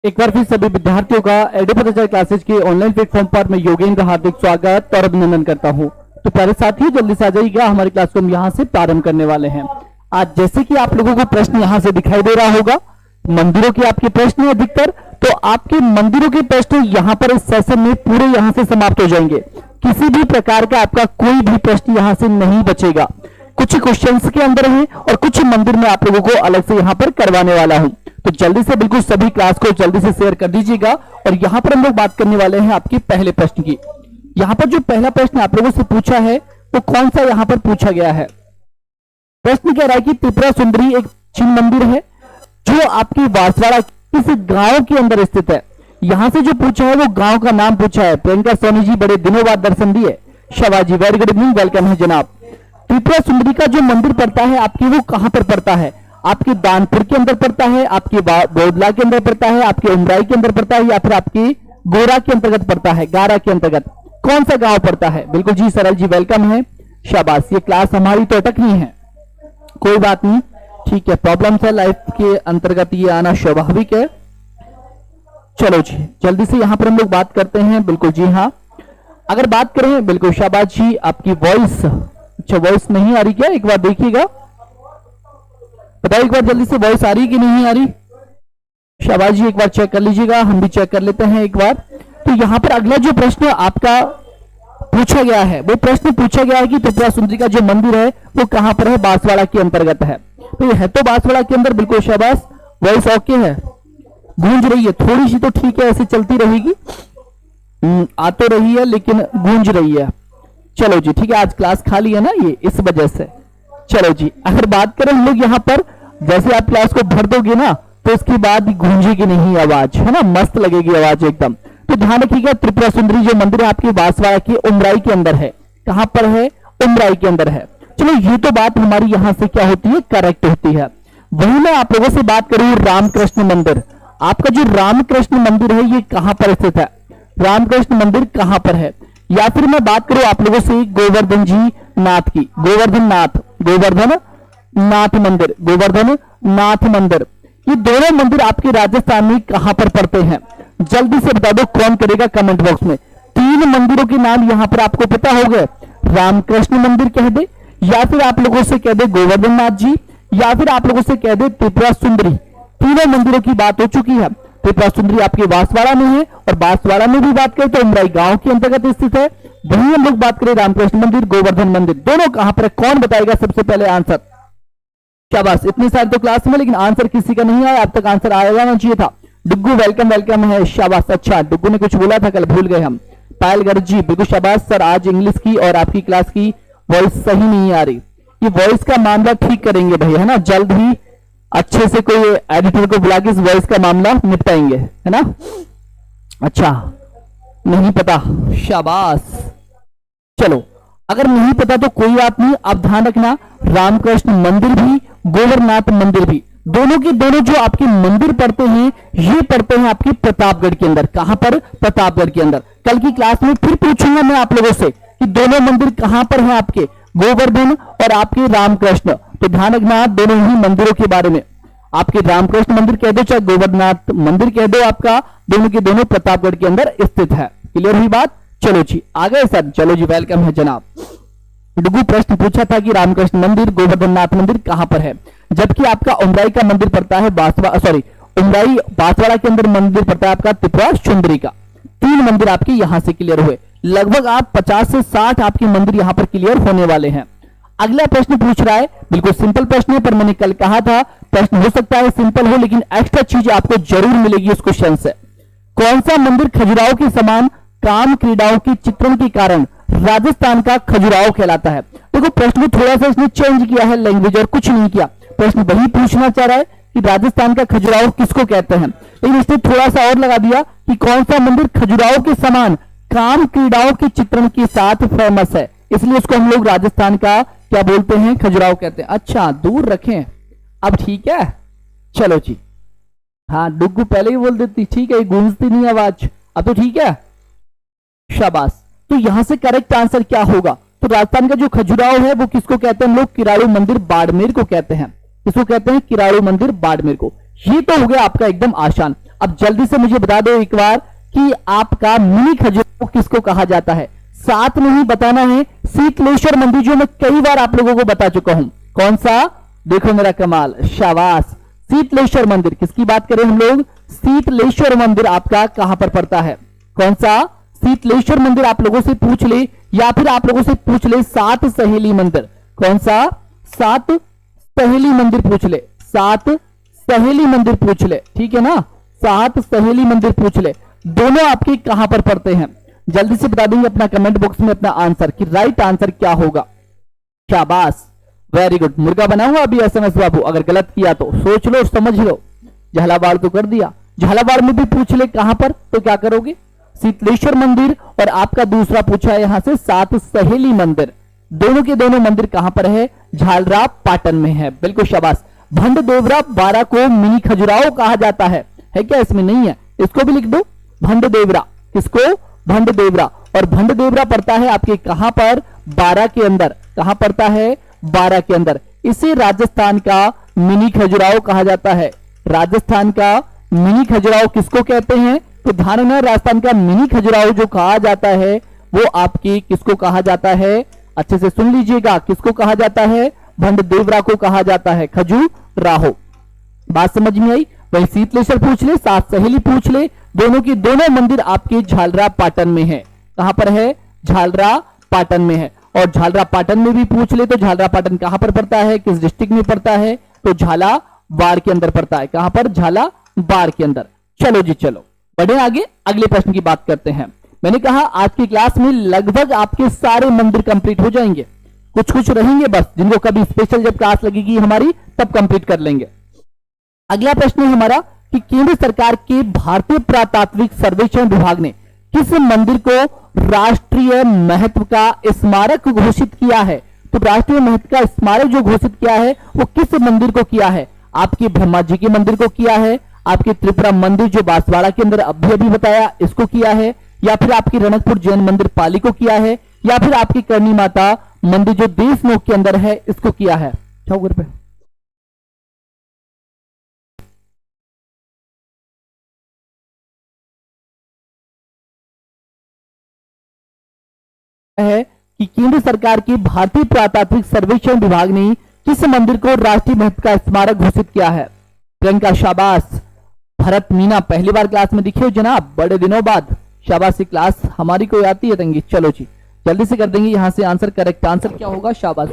एक बार फिर सभी विद्यार्थियों का एडुपचार क्लासेज के ऑनलाइन प्लेटफॉर्म पर मैं योगेंद्र हार्दिक स्वागत और अभिनंदन करता हूं। तो प्यारे साथियों, जल्दी से आ जाइएगा, हमारी क्लास को हम यहां से प्रारंभ करने वाले हैं। आज जैसे कि आप लोगों को प्रश्न यहां से दिखाई दे रहा होगा, मंदिरों के आपके प्रश्न है अधिकतर, तो आपके मंदिरों के प्रश्न यहां पर इस सेशन में पूरे यहां से समाप्त हो जाएंगे। किसी भी प्रकार का आपका कोई भी प्रश्न यहां से नहीं बचेगा। कुछ क्वेश्चंस के अंदर है और कुछ मंदिर में आप लोगों को अलग से यहां पर करवाने वाला हूं। तो जल्दी से बिल्कुल सभी क्लास को जल्दी से शेयर कर दीजिएगा। और यहां पर हम लोग बात करने वाले हैं आपके पहले प्रश्न की। यहां पर जो पहला प्रश्न आप लोगों से पूछा है वो कौन सा यहां पर पूछा गया है? प्रश्न कह रहा है कि त्रिपुरा सुंदरी एक चिन्ह मंदिर है जो आपकी बांसवाड़ा किस गांव के अंदर स्थित है। यहां से जो पूछा है वो गांव का नाम पूछा है। प्रियंका सोनी जी, बड़े दिनों बाद दर्शन दिए। शाबाश जी, वेरी गुड इवनिंग, वेलकम है जनाब। त्रिपुरा सुंदरी का जो मंदिर पड़ता है आपकी, वो कहां पर पड़ता है? आपके दानपुर के अंदर पड़ता है, आपके बोदला के अंदर पड़ता है, आपके उमराई के अंदर पड़ता है, या फिर आपकी गोरा के अंतर्गत पड़ता है, गारा के अंतर्गत? कौन सा गांव पड़ता है? बिल्कुल जी, सरल जी वेलकम है, शाबाश। ये क्लास हमारी तो अटकनी है, कोई बात नहीं, ठीक है। प्रॉब्लम है लाइफ के अंतर्गत, ये आना स्वाभाविक है। चलो जी, जल्दी से यहां पर हम लोग बात करते हैं। बिल्कुल जी हाँ, अगर बात करें, बिल्कुल शाबाश जी, आपकी वॉइस, अच्छा वॉइस नहीं आ रही क्या? एक बार देखिएगा, बताओ एक बार जल्दी से, वॉइस आ रही कि नहीं आ रही? शाबाश जी, एक बार चेक कर लीजिएगा, हम भी चेक कर लेते हैं एक बार। तो यहां पर अगला जो प्रश्न आपका पूछा गया है, वो प्रश्न पूछा गया है कि त्रिपुरा सुंदरी का जो मंदिर है वो कहां पर है? बांसवाड़ा के अंतर्गत है। तो ये है तो बांसवाड़ा के अंदर, बिल्कुल शाबाश। वॉइस ओके है, गूंज रही है थोड़ी सी, तो ठीक है, ऐसे चलती रहेगी, आ तो रही है लेकिन गूंज रही है। चलो जी ठीक है, आज क्लास खाली है ना ये, इस वजह से। चलो जी, अगर बात करें हम लोग यहाँ पर, जैसे आप क्लास को भर दोगे ना तो उसके बाद गूंजेगी नहीं आवाज, है ना, मस्त लगेगी आवाज एकदम। तो ध्यान रखिएगा, त्रिपुरा सुंदरी जो मंदिर है आपके बांसवाड़ा के उमराई के अंदर है। कहां पर है? उमराई के अंदर है। चलो, ये तो बात हमारी यहां से क्या होती है? करेक्ट होती है। वही मैं आप लोगों से बात करूं, रामकृष्ण मंदिर। आपका जो रामकृष्ण मंदिर है ये कहां पर स्थित है? रामकृष्ण मंदिर कहां पर है? या फिर मैं बात करूं आप लोगों से गोवर्धन जी नाथ की, गोवर्धन नाथ मंदिर, गोवर्धन नाथ मंदिर, ये दोनों मंदिर आपके राजस्थान में कहां पर पड़ते हैं? जल्दी से बता दो, कौन करेगा कमेंट बॉक्स में। 3 मंदिरों के नाम यहां पर आपको पता हो गए, रामकृष्ण मंदिर कह दे, या फिर आप लोगों से कह दे गोवर्धन नाथ जी, या फिर आप लोगों से कह दे त्रिपुरा सुंदरी। तीनों मंदिरों की बात हो चुकी है। त्रिपुरा सुंदरी आपके बांसवाड़ा में है, और बांसवाड़ा में भी बात करें तो उमराई गांव के अंतर्गत स्थित है। वहीं हम लोग बात करें रामकृष्ण मंदिर, गोवर्धन मंदिर, दोनों कहां पर है? कौन बताएगा सबसे पहले आंसर? शाबाश, इतनी सारी तो क्लास में, लेकिन आंसर किसी का नहीं आया अब तक। आंसर आ जाना चाहिए था। डुग्गू वेलकम, वेलकम है, शाबाश। अच्छा, डुग्गू ने कुछ बोला था, कल भूल गए हम। पायलगर जी, बिल्कुल शाबाश सर। आज इंग्लिश की और आपकी क्लास की वॉइस सही नहीं आ रही, ये वॉइस का मामला ठीक करेंगे भाई, है ना, जल्द ही अच्छे से कोई एडिटर को बुला के इस वॉइस का मामला निपटाएंगे, है ना। अच्छा, नहीं पता, शाबाश। चलो, अगर नहीं पता तो कोई बात नहीं, आप ध्यान रखना, रामकृष्ण मंदिर भी, गोवर्धनाथ मंदिर भी, दोनों के दोनों जो आपके मंदिर पड़ते हैं ये पड़ते हैं आपके प्रतापगढ़ के अंदर। कहां पर? प्रतापगढ़ के अंदर। कल की क्लास में फिर पूछूंगा मैं आप लोगों से कि दोनों मंदिर कहां पर हैं आपके, गोवर्धन और आपके रामकृष्ण। तो ध्यान रखना दोनों ही मंदिरों के बारे में। आपके रामकृष्ण मंदिर कह दो चाहे गोवर्धनाथ मंदिर कह दो, आपका दोनों के दोनों प्रतापगढ़ के अंदर स्थित है। क्लियर हुई बात? चलो जी, आ गए सर? चलो जी, वेलकम है जनाब। डुगू प्रश्न पूछा था कि रामकृष्ण मंदिर, गोवर्धननाथ मंदिर कहां पर है, जबकि आपका उमराई का मंदिर पड़ता है उमराई बांसवाड़ा के अंदर मंदिर पड़ता है आपका त्रिपुरा सुंदरी का। 3 मंदिर आपके यहां से क्लियर हुए। लगभग आप 50 से 60 आपके मंदिर यहां पर क्लियर होने वाले हैं। अगला प्रश्न पूछ रहा है, बिल्कुल सिंपल प्रश्न है, पर मैंने कल कहा था प्रश्न हो सकता है सिंपल हो, लेकिन एक्स्ट्रा चीज आपको जरूर मिलेगी उस क्वेश्चन से। कौन सा मंदिर खजुराहो के समान काम क्रीड़ाओं के चित्रण के कारण राजस्थान का खजुराहो कहलाता है? देखो, प्रश्न को थोड़ा सा इसने चेंज किया है लैंग्वेज, और कुछ नहीं किया। प्रश्न वही पूछना चाह रहा है कि राजस्थान का खजुराहो किसको कहते हैं, लेकिन इसने थोड़ा सा और लगा दिया कि कौन सा मंदिर खजुराहो के समान काम क्रीड़ाओं के चित्रण के साथ फेमस है, इसलिए उसको हम लोग राजस्थान का क्या बोलते हैं? खजुराहो कहते हैं। अच्छा, दूर रखें, अब ठीक है। चलो जी, हाँ डुग्गू पहले ही बोल देती, ठीक है, गूंजती नहीं आवाज, अब तो ठीक है, शाबाश। तो यहां से करेक्ट आंसर क्या होगा? तो राजस्थान का जो खजुराहो है वो किसको कहते हैं हम लोग? किराड़ू मंदिर बाड़मेर को कहते हैं। किसको कहते हैं? किराड़ू मंदिर बाड़मेर को। ये तो हो गया आपका एकदम आसान। अब जल्दी से मुझे बता दो एक बार कि आपका मिनी खजुराहो किसको कहा जाता है। साथ में ही बताना है शीतलेश्वर मंदिर, जो मैं कई बार आप लोगों को बता चुका हूं। कौन सा? देखो मेरा कमाल, शाबाश। शीतलेश्वर मंदिर किसकी बात करें हम लोग? शीतलेश्वर मंदिर आपका कहां पर पड़ता है? कौन सा? शीतलेश्वर मंदिर आप लोगों से पूछ ले, या फिर आप लोगों से पूछ ले सात सहेली मंदिर। कौन सा? सात सहेली मंदिर पूछ ले, सात सहेली मंदिर पूछ ले, ठीक है ना? सात सहेली मंदिर पूछ ले, दोनों आपके कहां पर पड़ते हैं? जल्दी से बता देंगे अपना कमेंट बॉक्स में अपना आंसर कि राइट आंसर क्या होगा। शाबाश, वेरी गुड। मुर्गा बना हुआ अभी एसएमएस बाबू, अगर गलत किया तो सोच लो, समझ लो। झालावाड़ तो कर दिया, झालावाड़ में भी पूछ ले कहां पर, तो क्या करोगे? शीतलेश्वर मंदिर, और आपका दूसरा पूछा है यहां से सात सहेली मंदिर। दोनों के दोनों मंदिर कहां पर है? झालरा पाटन में है, बिल्कुल शाबाश। भंडदेवरा बारा को मिनी खजुराहो कहा जाता है क्या? इसमें नहीं है, इसको भी लिख दो। भंडदेवरा, किसको? भंडदेवरा। और भंडदेवरा पड़ता है आपके कहां पर? बारा के अंदर। कहां पड़ता है? बारा के अंदर। इसे राजस्थान का मिनी खजुराहो कहा जाता है। राजस्थान का मिनी खजुराहो किसको कहते हैं? तो ध्यान रखना, राजस्थान का मिनी खजुराहो जो कहा जाता है वो आपकी किसको कहा जाता है? अच्छे से सुन लीजिएगा, किसको कहा जाता है? भंडदेवरा को कहा जाता है खजुराहो। बात समझ में आई? वही शीतलेश्वर पूछ ले, सात सहेली पूछ ले, दोनों की दोनों मंदिर आपके झालरा पाटन में है। कहां पर है? झालरा पाटन में है। और झालरा पाटन में भी पूछ ले तो झालरा पाटन कहां पर पड़ता है, किस डिस्ट्रिक्ट में पड़ता है? तो झालावाड़ के अंदर पड़ता है। कहां पर? झालावाड़ के अंदर। चलो जी चलो, बढ़े आगे, अगले प्रश्न की बात करते हैं। मैंने कहा आज की क्लास में लगभग आपके सारे मंदिर कंप्लीट हो जाएंगे, कुछ कुछ रहेंगे बस, जिनको कभी स्पेशल जब क्लास लगेगी हमारी तब कंप्लीट कर लेंगे। अगला प्रश्न है हमारा कि केंद्र सरकार के भारतीय पुरातात्विक सर्वेक्षण विभाग ने किस मंदिर को राष्ट्रीय महत्व का स्मारक घोषित किया है? तो राष्ट्रीय महत्व का स्मारक जो घोषित किया है वो किस मंदिर को किया है? आपके ब्रह्मा जी के मंदिर को किया है, आपके त्रिपुरा मंदिर जो बांसवाड़ा के अंदर अभी बताया इसको किया है, या फिर आपकी रणकपुर जैन मंदिर पाली को किया है, या फिर आपकी करनी माता मंदिर जो देशमुख के अंदर है इसको किया है? चौगर पे है कि केंद्र सरकार के भारतीय पुरातात्विक सर्वेक्षण विभाग ने किस मंदिर को राष्ट्रीय महत्व का स्मारक घोषित किया है? प्रियंका शाबाश। भरत मीना पहली बार क्लास में दिखे हो जनाब, बड़े दिनों बाद। शाबाश, क्लास हमारी कोई आती है तंगी। चलो जी जल्दी से कर देंगे यहां से आंसर। करेक्ट आंसर क्या होगा? शाबाश।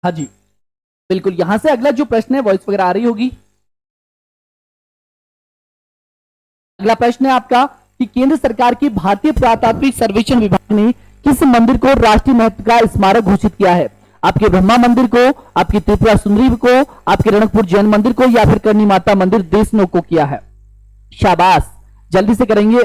हाँ जी बिल्कुल। यहां से अगला जो प्रश्न है वॉइस वगैरह आ रही होगी। अगला प्रश्न है आपका कि केंद्र सरकार की भारतीय पुरातात्विक सर्वेक्षण विभाग ने किस मंदिर को राष्ट्रीय महत्व का स्मारक घोषित किया है? आपके ब्रह्मा मंदिर को, आपकी त्रिपुरा सुंदरी को, आपके रणकपुर जैन मंदिर को, या फिर करनी माता मंदिर देशमुख को किया है? शाबाश, जल्दी से करेंगे।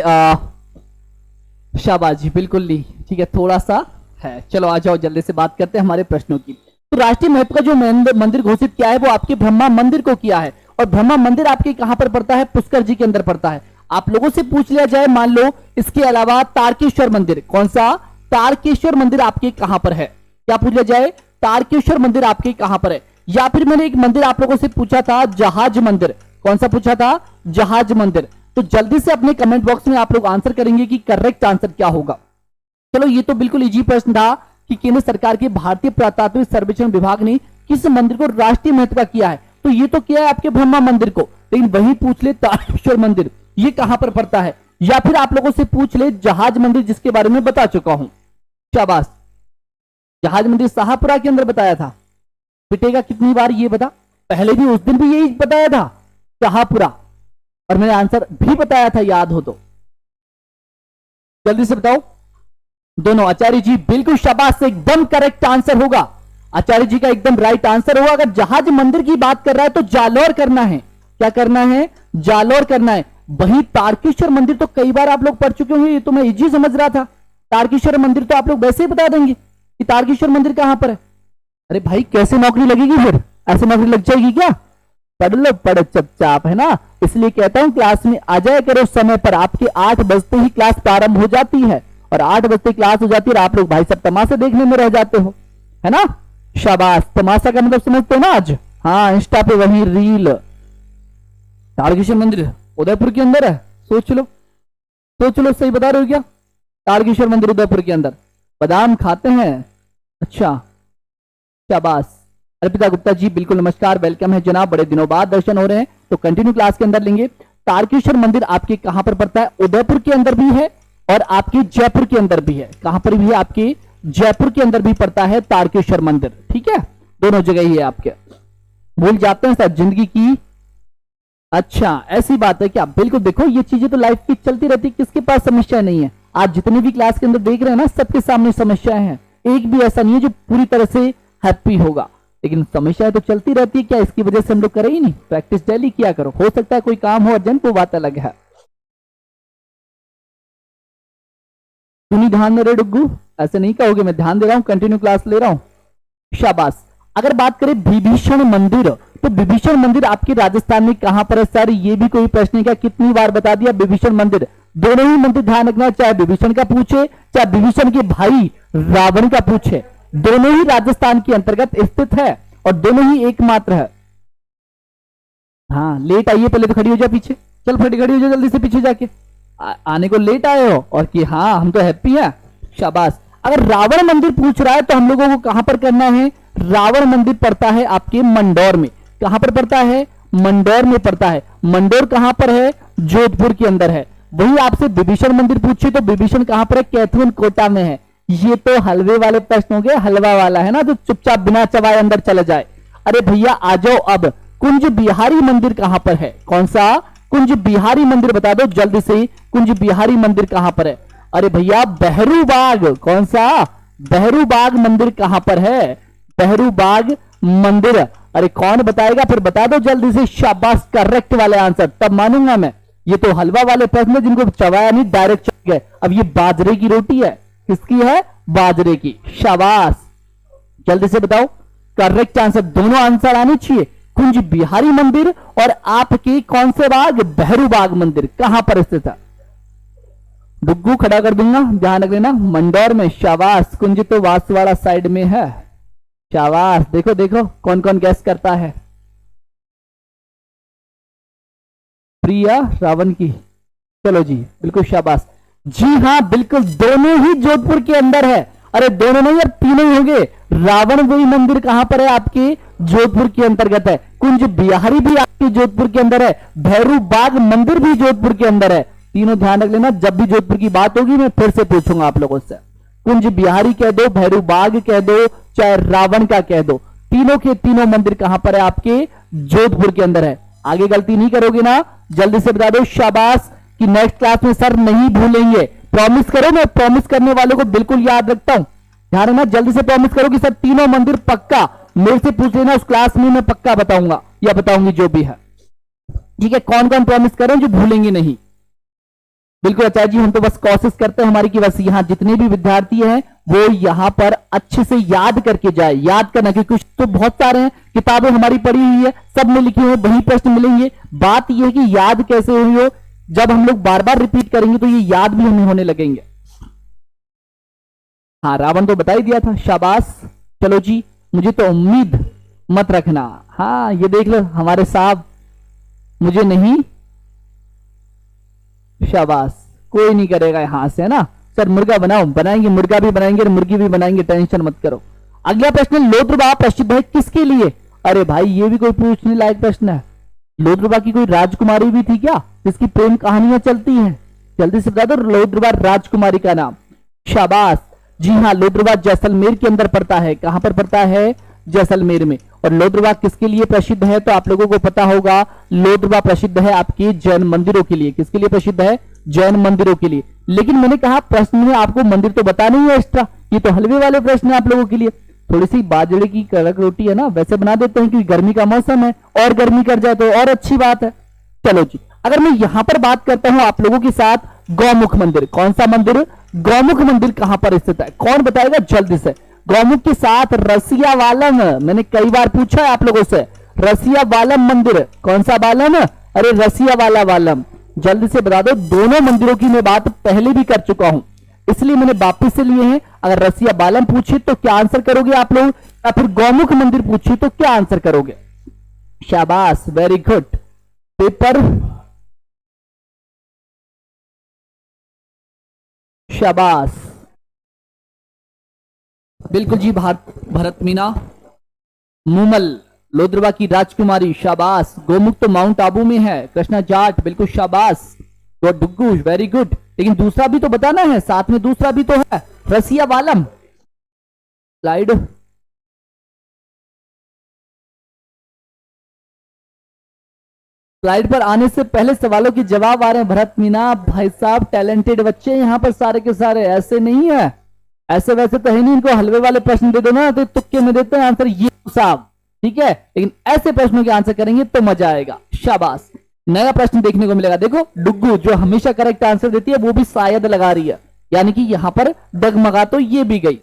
शाबाश जी, बिल्कुल नहीं, ठीक है, थोड़ा सा है। चलो आ जाओ, जल्दी से बात करते हैं हमारे प्रश्नों की। तो राष्ट्रीय महत्व का जो मंदिर घोषित किया है वो आपके ब्रह्मा मंदिर को किया है। और ब्रह्मा मंदिर आपके कहां पर पड़ता है? पुष्कर जी के अंदर पड़ता है। आप लोगों से पूछ लिया जाए, मान लो इसके अलावा तारकेश्वर मंदिर, कौन सा? तारकेश्वर मंदिर आपके कहां पर है? क्या पूछ लिया जाए? तारकेश्वर मंदिर आपके कहां पर है? या फिर मैंने एक मंदिर आप लोगों से पूछा था, जहाज मंदिर। कौन सा पूछा था? जहाज मंदिर। तो जल्दी से अपने कमेंट बॉक्स में आप लोग आंसर करेंगे कि करेक्ट आंसर क्या होगा। चलो ये तो बिल्कुल इजी प्रश्न था कि केंद्र सरकार के भारतीय पुरातात्विक सर्वेक्षण विभाग ने किस मंदिर को राष्ट्रीय महत्व का किया है? तो ये तो किया है आपके ब्रह्मा मंदिर को, लेकिन वही पूछ ले तारकेश्वर मंदिर ये कहां पर पड़ता है? या फिर आप लोगों से पूछ ले जहाज मंदिर, जिसके बारे में बता चुका हूं। शाबाश, जहाज मंदिर शाहपुरा के अंदर बताया था। पिटेगा कितनी बार ये बता? पहले भी उस दिन भी यही बताया था, शाहपुरा, और मैंने आंसर भी बताया था, याद हो तो। जल्दी से बताओ दोनों। आचार्य जी बिल्कुल शाबाश, से एकदम करेक्ट आंसर होगा। आचार्य जी का एकदम राइट आंसर होगा। अगर जहाज मंदिर की बात कर रहा है तो जालौर करना है। क्या करना है? जालौर करना है। वही तारकेश्वर मंदिर तो कई बार आप लोग पढ़ चुके होंगे, ये तो मैं इजी समझ रहा था। तारकेश्वर मंदिर तो आप लोग वैसे ही बता देंगे कि तारकेश्वर मंदिर कहां पर है। अरे भाई कैसे नौकरी लगेगी फिर? ऐसे नौकरी लग जाएगी क्या? पढ़ लो, पढ़ चुपचाप, है ना। इसलिए कहता हूं क्लास में आ जाया करो समय पर। आपके 8 बजते ही क्लास प्रारंभ हो जाती है और 8 बजते क्लास हो जाती है और आप लोग भाई सब तमाशा देखने में रह जाते हो, है ना। शाबाश, तमाशा का मतलब समझते हो ना आज? हाँ, इंस्टा पे वही रील। तारकेश्वर मंदिर उदयपुर के अंदर है। सोच लो, सोच लो, सही बता रहे हो क्या? तारकेश्वर मंदिर उदयपुर के अंदर। बादाम खाते हैं? अच्छा, शाबाश। अर्पिता गुप्ता जी बिल्कुल नमस्कार, वेलकम है जनाब, बड़े दिनों बाद दर्शन हो रहे हैं तो कंटिन्यू क्लास के अंदर लेंगे। तारकेश्वर मंदिर आपके कहां पर पड़ता है? उदयपुर के अंदर भी है और आपके जयपुर के अंदर भी है। कहां पर भी है? आपके जयपुर के अंदर भी पड़ता है तारकेश्वर मंदिर। ठीक है, दोनों जगह ही है आपके। भूल जाते हैं सर जिंदगी की। अच्छा, ऐसी बात है क्या? बिल्कुल, देखो ये चीजें तो लाइफ की चलती रहती है, किसके पास समस्या नहीं है। आज जितने भी क्लास के अंदर देख रहे हैं ना, सबके सामने समस्याएं हैं। एक भी ऐसा नहीं है जो पूरी तरह से हैप्पी होगा, लेकिन समस्याएं तो चलती रहती है। क्या इसकी वजह से हम लोग करें ही नहीं? प्रैक्टिस डेली किया करो। हो सकता है कोई काम हो अर्जेंट, वो बात अलग है। तुम ध्यान दे रहे डुग्गू? ऐसे नहीं कहोगे, मैं ध्यान दे रहा हूं, कंटिन्यू क्लास ले रहा हूं। शाबाश। अगर बात करें विभीषण मंदिर, तो विभीषण मंदिर आपके राजस्थान में कहां पर है? सर ये भी कोई प्रश्न है क्या? कितनी बार बता दिया विभीषण मंदिर। दोनों ही मंदिर ध्यान रखना, चाहे विभीषण का पूछे चाहे विभीषण के भाई रावण का पूछे, दोनों ही राजस्थान के अंतर्गत स्थित है और दोनों ही एकमात्र है। हाँ, लेट आइए, पहले तो खड़ी हो जा पीछे, चल फटी खड़ी हो जा जल्दी से पीछे जाके। आने को लेट आए हो और कि हाँ हम तो हैप्पी हैं। शाबाश। अगर रावण मंदिर पूछ रहा है तो हम लोगों को कहां पर करना है? रावण मंदिर पड़ता है आपके मंदौर में। कहां पर पड़ता है? मंदौर में पड़ता है। मंदौर कहां पर है? जोधपुर के अंदर है। वही आपसे विभीषण मंदिर पूछे तो विभीषण कहां पर है? कैथून कोटा में है। ये तो हलवे वाले प्रश्न हो गए, हलवा वाला है ना, जो चुपचाप बिना चबाए अंदर चला जाए। अरे भैया आ जाओ अब। कुंज बिहारी मंदिर कहां पर है? कौन सा? कुंज बिहारी मंदिर बता दो जल्दी से। कुंज बिहारी मंदिर कहां पर है? अरे भैया बहरू बाग। कौन सा? बहरू बाग मंदिर कहां पर है? बहरू बाग मंदिर। अरे कौन बताएगा? फिर बता दो जल्दी से। शाबाश, करेक्ट वाले आंसर, तब मानूंगा मैं। ये तो हलवा वाले प्रश्न जिनको चबाया नहीं, डायरेक्ट चल गए। अब ये बाजरे की रोटी है। किसकी है? बाजरे की। शाबाश, जल्दी से बताओ करेक्ट आंसर। दोनों आंसर आने चाहिए। कुंज बिहारी मंदिर और आपके कौन से बाग? बहरू बाग मंदिर कहां पर स्थित है? डुग्गू खड़ा कर दूंगा, ध्यान रख लेना। मंदौर में। शाबाश। कुंज तो वासवाड़ा साइड में है। शाबाश। देखो देखो कौन कौन गैस करता है। प्रिया रावण की। चलो जी, बिल्कुल शाबाश। जी हाँ, बिल्कुल, दोनों ही जोधपुर के अंदर है। अरे दोनों नहीं यार, तीनों ही होंगे। रावण वही मंदिर कहां पर है? आपके जोधपुर के अंतर्गत है। कुंज बिहारी भी आपके जोधपुर के अंदर है। भैरू बाग मंदिर भी जोधपुर के अंदर है। तीनों ध्यान रख लेना, जब भी जोधपुर की बात होगी मैं फिर से पूछूंगा आप लोगों से। कुंज बिहारी कह दो, भैरू बाग कह दो, चाहे रावण का कह दो, तीनों के तीनों मंदिर कहां पर है? आपके जोधपुर के अंदर है। आगे गलती नहीं करोगे ना? जल्दी से बता दो। शाबाश। कि नेक्स्ट क्लास में सर नहीं भूलेंगे। प्रॉमिस करो, मैं प्रॉमिस करने वालों को बिल्कुल याद रखता हूं। ध्यान रखना, जल्दी से प्रॉमिस करो कि सर तीनों मंदिर पक्का मेरे से पूछ लेना, उस क्लास में मैं पक्का बताऊंगा या बताऊंगी जो भी है। ठीक है, कौन कौन प्रॉमिस कर रहे हैं जो भूलेंगे नहीं? बिल्कुल आचार्य जी, हम तो बस कोशिश करते हैं हमारी कि बस यहाँ जितने भी विद्यार्थी हैं वो यहाँ पर अच्छे से याद करके जाए। याद करना, क्योंकि कुछ तो बहुत सारे हैं, किताबें हमारी पढ़ी हुई है, सब में लिखी हुई है, वही प्रश्न मिलेंगे। बात यह है कि याद कैसे हुई हो, जब हम लोग बार बार रिपीट करेंगे तो ये याद भी हमें होने लगेंगे। हाँ, रावण तो बता ही दिया था। शाबाश। चलो जी, मुझे तो उम्मीद मत रखना। हाँ, ये देख लो हमारे साहब, मुझे नहीं। शाबाश, कोई नहीं करेगा यहां से, है ना। सर मुर्गा बनाओ, बनाएंगे, मुर्गा भी बनाएंगे और मुर्गी भी बनाएंगे, टेंशन मत करो। अगला प्रश्न, लोद्रबा प्रसिद्ध है किसके लिए? अरे भाई ये भी कोई पूछने लायक प्रश्न है। लोद्रबा की कोई राजकुमारी भी थी क्या जिसकी प्रेम कहानियां चलती हैं? जल्दी से बता दो लोद्रबा राजकुमारी का नाम। शाबाश। जी हाँ, लोद्रबा जैसलमेर के अंदर पड़ता है। कहां पर पड़ता है? जैसलमेर में। और लोद्रबा किसके लिए प्रसिद्ध है? तो आप लोगों को पता होगा, लोद्रबा प्रसिद्ध है आपके जैन मंदिरों के लिए। किसके लिए प्रसिद्ध है? जैन मंदिरों के लिए। लेकिन मैंने कहा प्रश्न में आपको मंदिर तो बताना ही है एक्स्ट्रा, ये तो हलवे वाले प्रश्न है आप लोगों के लिए। थोड़ी सी बाजरे की कड़क रोटी है ना, वैसे बना देते हैं क्योंकि गर्मी का मौसम है, और गर्मी कर जाए तो और अच्छी बात है। चलो जी, अगर मैं यहां पर बात करता हूं आप लोगों के साथ गौमुख मंदिर, कौन सा मंदिर, गौमुख मंदिर कहां पर स्थित है, कौन बताएगा जल्दी से। गौमुख के साथ रसिया वालम, मैंने कई बार पूछा है आप लोगों से, रसिया वालम मंदिर, कौन सा वालम, अरे रसिया वाला वालम, जल्दी से बता दो। दोनों मंदिरों की मैं बात पहले भी कर चुका हूं, इसलिए मैंने वापिस से लिए हैं। अगर रसिया बालम पूछे तो क्या आंसर करोगे आप लोग, या फिर गौमुख मंदिर पूछे तो क्या आंसर करोगे। शाबाश, वेरी गुड। पेपर, शाबाश, बिल्कुल जी। भरत मीना, मुमल, लोद्रवा की राजकुमारी, शाबाश। गोमुख तो माउंट आबू में है, कृष्णा जाट, बिल्कुल शाबाश। Duggu, very good. लेकिन दूसरा भी तो बताना है, साथ में दूसरा भी तो है, रसिया वालम। स्लाइड, स्लाइड पर आने से पहले सवालों के जवाब आ रहे हैं। भरत मीना भाई साहब टैलेंटेड बच्चे यहाँ पर सारे के सारे, ऐसे नहीं है, ऐसे वैसे तो है नहीं, इनको हलवे वाले प्रश्न दे दो ना तो तुक्के में देते हैं आंसर ये साहब, ठीक है। लेकिन ऐसे प्रश्नों के आंसर करेंगे तो मजा आएगा, शाबाश। नया प्रश्न देखने को मिलेगा। देखो डुग्गू जो हमेशा करेक्ट आंसर देती है वो भी शायद लगा रही है, यानी कि यहां पर डगमगा तो ये भी गई।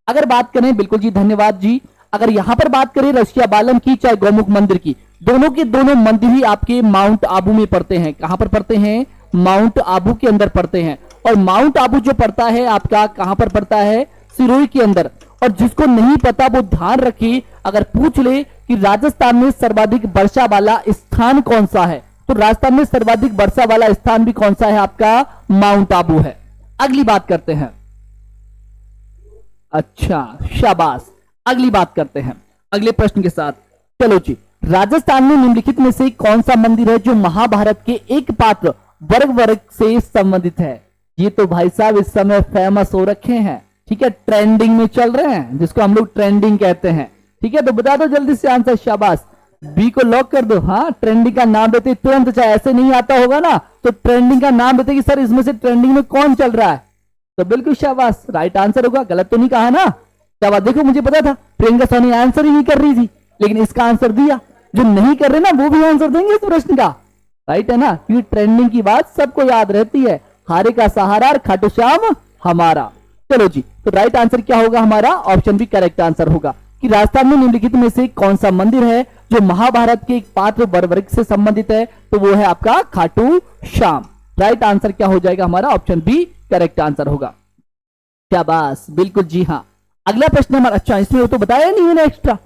अगर बात करें, बिल्कुल जी धन्यवाद जी, अगर यहां पर बात करें रसिया बालम की चाहे गौमुख मंदिर की, दोनों के दोनों मंदिर ही आपके माउंट आबू में पड़ते हैं। कहां पर पड़ते हैं, माउंट आबू के अंदर पड़ते हैं। और माउंट आबू जो पड़ता है आपका कहां पर पड़ता है, सिरोही के अंदर। और जिसको नहीं पता वो ध्यान रखिए, अगर पूछ ले कि राजस्थान में सर्वाधिक वर्षा वाला स्थान कौन सा है, तो राजस्थान में सर्वाधिक वर्षा वाला स्थान भी कौन सा है आपका, माउंट आबू है। अगली बात करते हैं, अच्छा शाबाश, अगली बात करते हैं अगले प्रश्न के साथ। चलो जी, राजस्थान में निम्नलिखित में से कौन सा मंदिर है जो महाभारत के एक पात्र वर्ग से संबंधित है। ये तो भाई साहब इस समय फेमस हो रखे हैं, ठीक है, ट्रेंडिंग में चल रहे हैं, जिसको हम लोग ट्रेंडिंग कहते हैं, ठीक है। तो बता दो जल्दी से आंसर, शाबाश, बी को लॉक कर दो। हाँ, ट्रेंडिंग का नाम देते तुरंत, चाहे ऐसे नहीं आता होगा ना तो ट्रेंडिंग का नाम देते कि सर इसमें से ट्रेंडिंग में कौन चल रहा है, तो बिल्कुल शाबाश, राइट आंसर होगा। गलत तो नहीं कहा ना, शाबाश। देखो मुझे पता था प्रियंका सोनी आंसर ही नहीं कर रही थी, लेकिन इसका आंसर दिया। जो नहीं कर रहे ना वो भी आंसर देंगे इस प्रश्न का, राइट है ना, क्योंकि ट्रेंडिंग की बात सबको याद रहती है, हारे का सहारा खाटू श्याम हमारा। चलो जी, तो राइट आंसर क्या होगा हमारा, ऑप्शन भी करेक्ट आंसर होगा कि राजस्थान में निम्नलिखित में से कौन सा मंदिर है जो महाभारत के एक पात्र वर्ग से संबंधित है, तो वो है आपका खाटू श्याम। राइट आंसर क्या हो जाएगा हमारा, ऑप्शन बी करेक्ट आंसर होगा, शाबाश, बिल्कुल जी हाँ। अगला प्रश्न हमारा, अच्छा इसमें वो तो बताया नहीं मैंने एक्स्ट्रा,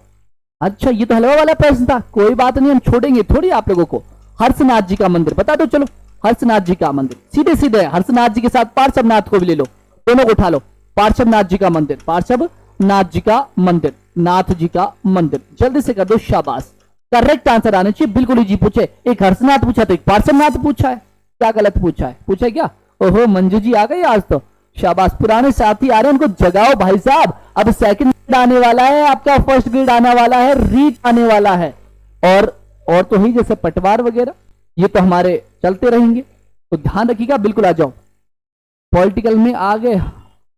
अच्छा ये तो हलवा वाला प्रश्न था, कोई बात नहीं, हम छोड़ेंगे थोड़ी आप लोगों को। हर्षनाथ जी का मंदिर बता दो, चलो हर्षनाथ जी का मंदिर सीधे सीधे, हर्षनाथ जी के साथ पार्श्वनाथ को भी ले लो, दोनों को उठा लो। पार्श्वनाथ जी का मंदिर, पार्श्वनाथ जी का मंदिर, नाथ जी का मंदिर, जल्दी से कर दो, शाबाश। करेक्ट आंसर आने चाहिए, बिल्कुल ही जी पूछे, एक हर्षनाथ पूछा तो एक पार्श्वनाथ पूछा है, क्या गलत पूछा है, पूछा क्या, ओहो मंजू जी आ गई आज तो, शाबाश। पुराने साथी आ रहे हैं, उनको जगाओ भाई साहब, अब सेकंड ग्रेड आने वाला है आपका, फर्स्ट ग्रेड आने वाला है, रीट आने वाला है, और तो ही जैसे पटवार वगैरह ये तो हमारे चलते रहेंगे, तो ध्यान रखिएगा, बिल्कुल आ जाओ। पॉलिटिकल में आ गए,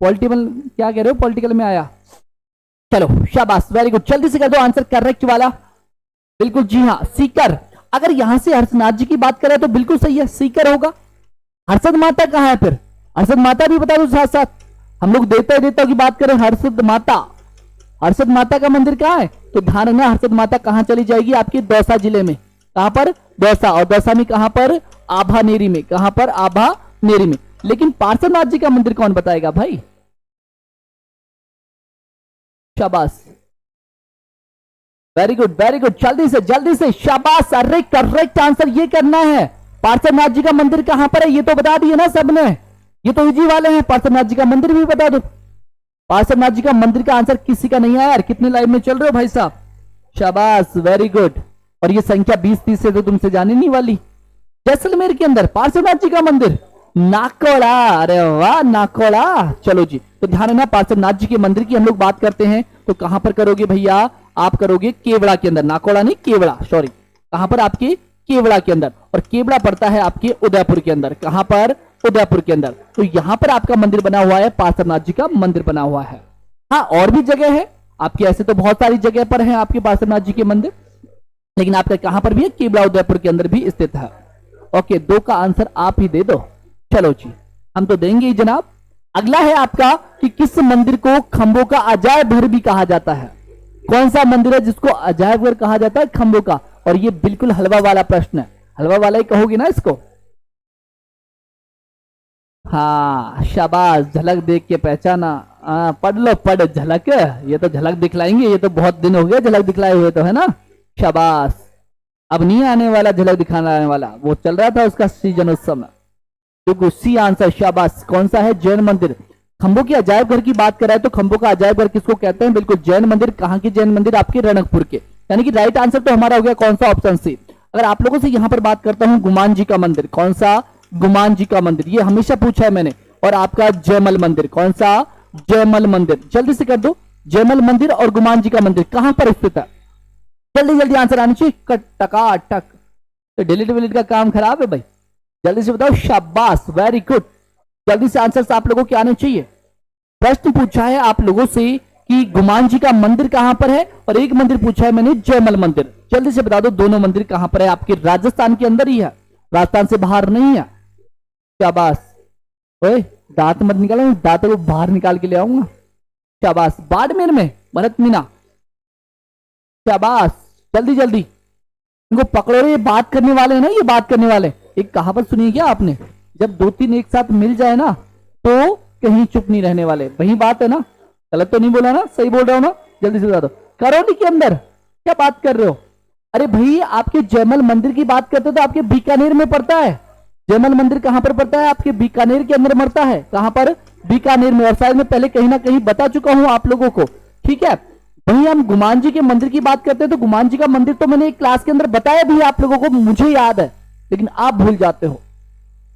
पॉलिटिकल क्या कह रहे हो, पॉलिटिकल में आया, चलो शाबाश, वेरी गुड, जल्दी से कर दो आंसर करेक्ट वाला, बिल्कुल जी हाँ, सीकर। अगर यहां से हर्षनाथ जी की बात करें तो बिल्कुल सही है, सीकर होगा। हर्षद माता कहां है फिर, हर्षद माता भी बता दो साथ साथ, हम लोग देवता देवता की बात करें, हर्षद माता, हर्षद माता का मंदिर कहां है, तो ध्यान रखना हर्षद माता कहां चली जाएगी, आपके दौसा जिले में, कहां पर, दौसा, और दौसा में कहां पर, आभानेरी में, कहां पर, आभानेरी में। लेकिन पार्श्वनाथ जी का मंदिर कौन बताएगा भाई, शाबाश, वेरी गुड वेरी गुड, जल्दी से शाबाश, अरे करेक्ट आंसर ये करना है। पार्श्वनाथ जी का मंदिर कहां पर है ये तो बता दिए ना सबने, ये तो इजी वाले हैं, पार्श्वनाथ जी का मंदिर भी बता दो। पार्श्वनाथ जी का मंदिर का आंसर किसी का नहीं आया यार, कितने लाइव में चल रहे हो भाई साहब, शाबाश, वेरी गुड। और ये संख्या 20-30 से तो तुमसे जाने नहीं वाली। जैसलमेर के अंदर पार्श्वनाथ जी का मंदिर, नाकोड़ा, अरे वाह नाकोड़ा। चलो जी, तो ध्यान रखना पार्श्वनाथ जी के मंदिर की हम लोग बात करते हैं तो कहां पर करोगे भैया, आप करोगे केवड़ा के अंदर, नाकोड़ा नहीं केवड़ा, सॉरी, कहां पर आपके केवड़ा के अंदर, और केवड़ा पड़ता है आपके उदयपुर के अंदर, कहां पर, उदयपुर के अंदर। तो यहां पर आपका मंदिर बना हुआ है, पार्श्वनाथ जी का मंदिर बना हुआ है। हाँ, और भी जगह है आपकी, ऐसे तो बहुत सारी जगह पर है आपके पार्श्वनाथ जी के मंदिर, लेकिन आपका कहां पर भी है, केवड़ा उदयपुर के अंदर भी स्थित है। ओके, 2 का आंसर आप ही दे दो। चलो जी, हम तो देंगे ही जनाब। अगला है आपका कि किस मंदिर को खंभों का अजायब घर भी कहा जाता है। कौन सा मंदिर है जिसको अजायब घर कहा जाता है खंभों का? और ये बिल्कुल हलवा वाला प्रश्न है, हलवा वाला ही कहोगे ना इसको। हाँ शाबाश, झलक देख के पहचाना। पढ़ लो, पढ़ झलक। ये तो झलक दिखलाएंगे, ये तो बहुत दिन हो गए झलक दिखलाए हुए तो, है ना। शाबाश, अब नहीं आने वाला झलक दिखाने आने वाला, वो चल रहा था उसका सीजन उस समय। तो सी आंसर, शाबाश। कौन सा है? जैन मंदिर। खंभों के अजायब घर की बात कर रहा है तो खंभों का अजायब घर किसको कहते हैं? बिल्कुल जैन मंदिर। कहां के जैन मंदिर? आपके रणकपुर के। यानी कि राइट आंसर तो हमारा हो गया कौन सा? Option C. अगर आप लोगों से यहां पर बात करता हूं, गुमान जी का मंदिर। कौन सा? गुमान जी का मंदिर, ये हमेशा पूछा है मैंने। और आपका जयमल मंदिर। कौन सा? जयमल मंदिर। जल्दी से कर दो, जयमल मंदिर और गुमान जी का मंदिर कहां पर स्थित है? जल्दी जल्दी आंसर आनी चाहिए, टकाटक। तो डिलीट विलीट का काम खराब है भाई, जल्दी से बताओ। शाबाश, वेरी गुड। जल्दी से आंसर आप लोगों के आने चाहिए। प्रश्न पूछा है आप लोगों से कि गुमान जी का मंदिर कहां पर है, और एक मंदिर पूछा है मैंने जयमल मंदिर। जल्दी से बता दो दोनों मंदिर कहां पर है? आपके राजस्थान के अंदर ही है, राजस्थान से बाहर नहीं है। शाबाश। ओए दांत मत निकालो, दांतों को बाहर निकाल के ले आऊंगा। शाबाश। बाड़मेर में भरत मीना। शाबाश, जल्दी जल्दी इनको पकड़ो रे। ये बात करने वाले हैं ना, ये बात करने वाले। एक कहावत सुनी है क्या आपने? जब 2-3 एक साथ मिल जाए ना तो कहीं चुप नहीं रहने वाले। वही बात है ना? गलत तो नहीं बोला ना? सही बोल रहा हूं ना? जल्दी से बता दो। करौली के अंदर क्या बात कर रहे हो? अरे भाई, आपके जयमल मंदिर की बात करते तो आपके बीकानेर में पड़ता है। जयमल मंदिर कहां पर पड़ता है? आपके बीकानेर के अंदर मरता है। कहां पर? बीकानेर में। और शायद मैं पहले कहीं ना कहीं बता चुका हूं आप लोगों को, ठीक है। वहीं हम गुमान जी के मंदिर की बात करते हैं तो गुमान जी का मंदिर तो मैंने एक क्लास के अंदर बताया भी आप लोगों को, मुझे याद है, लेकिन आप भूल जाते हो।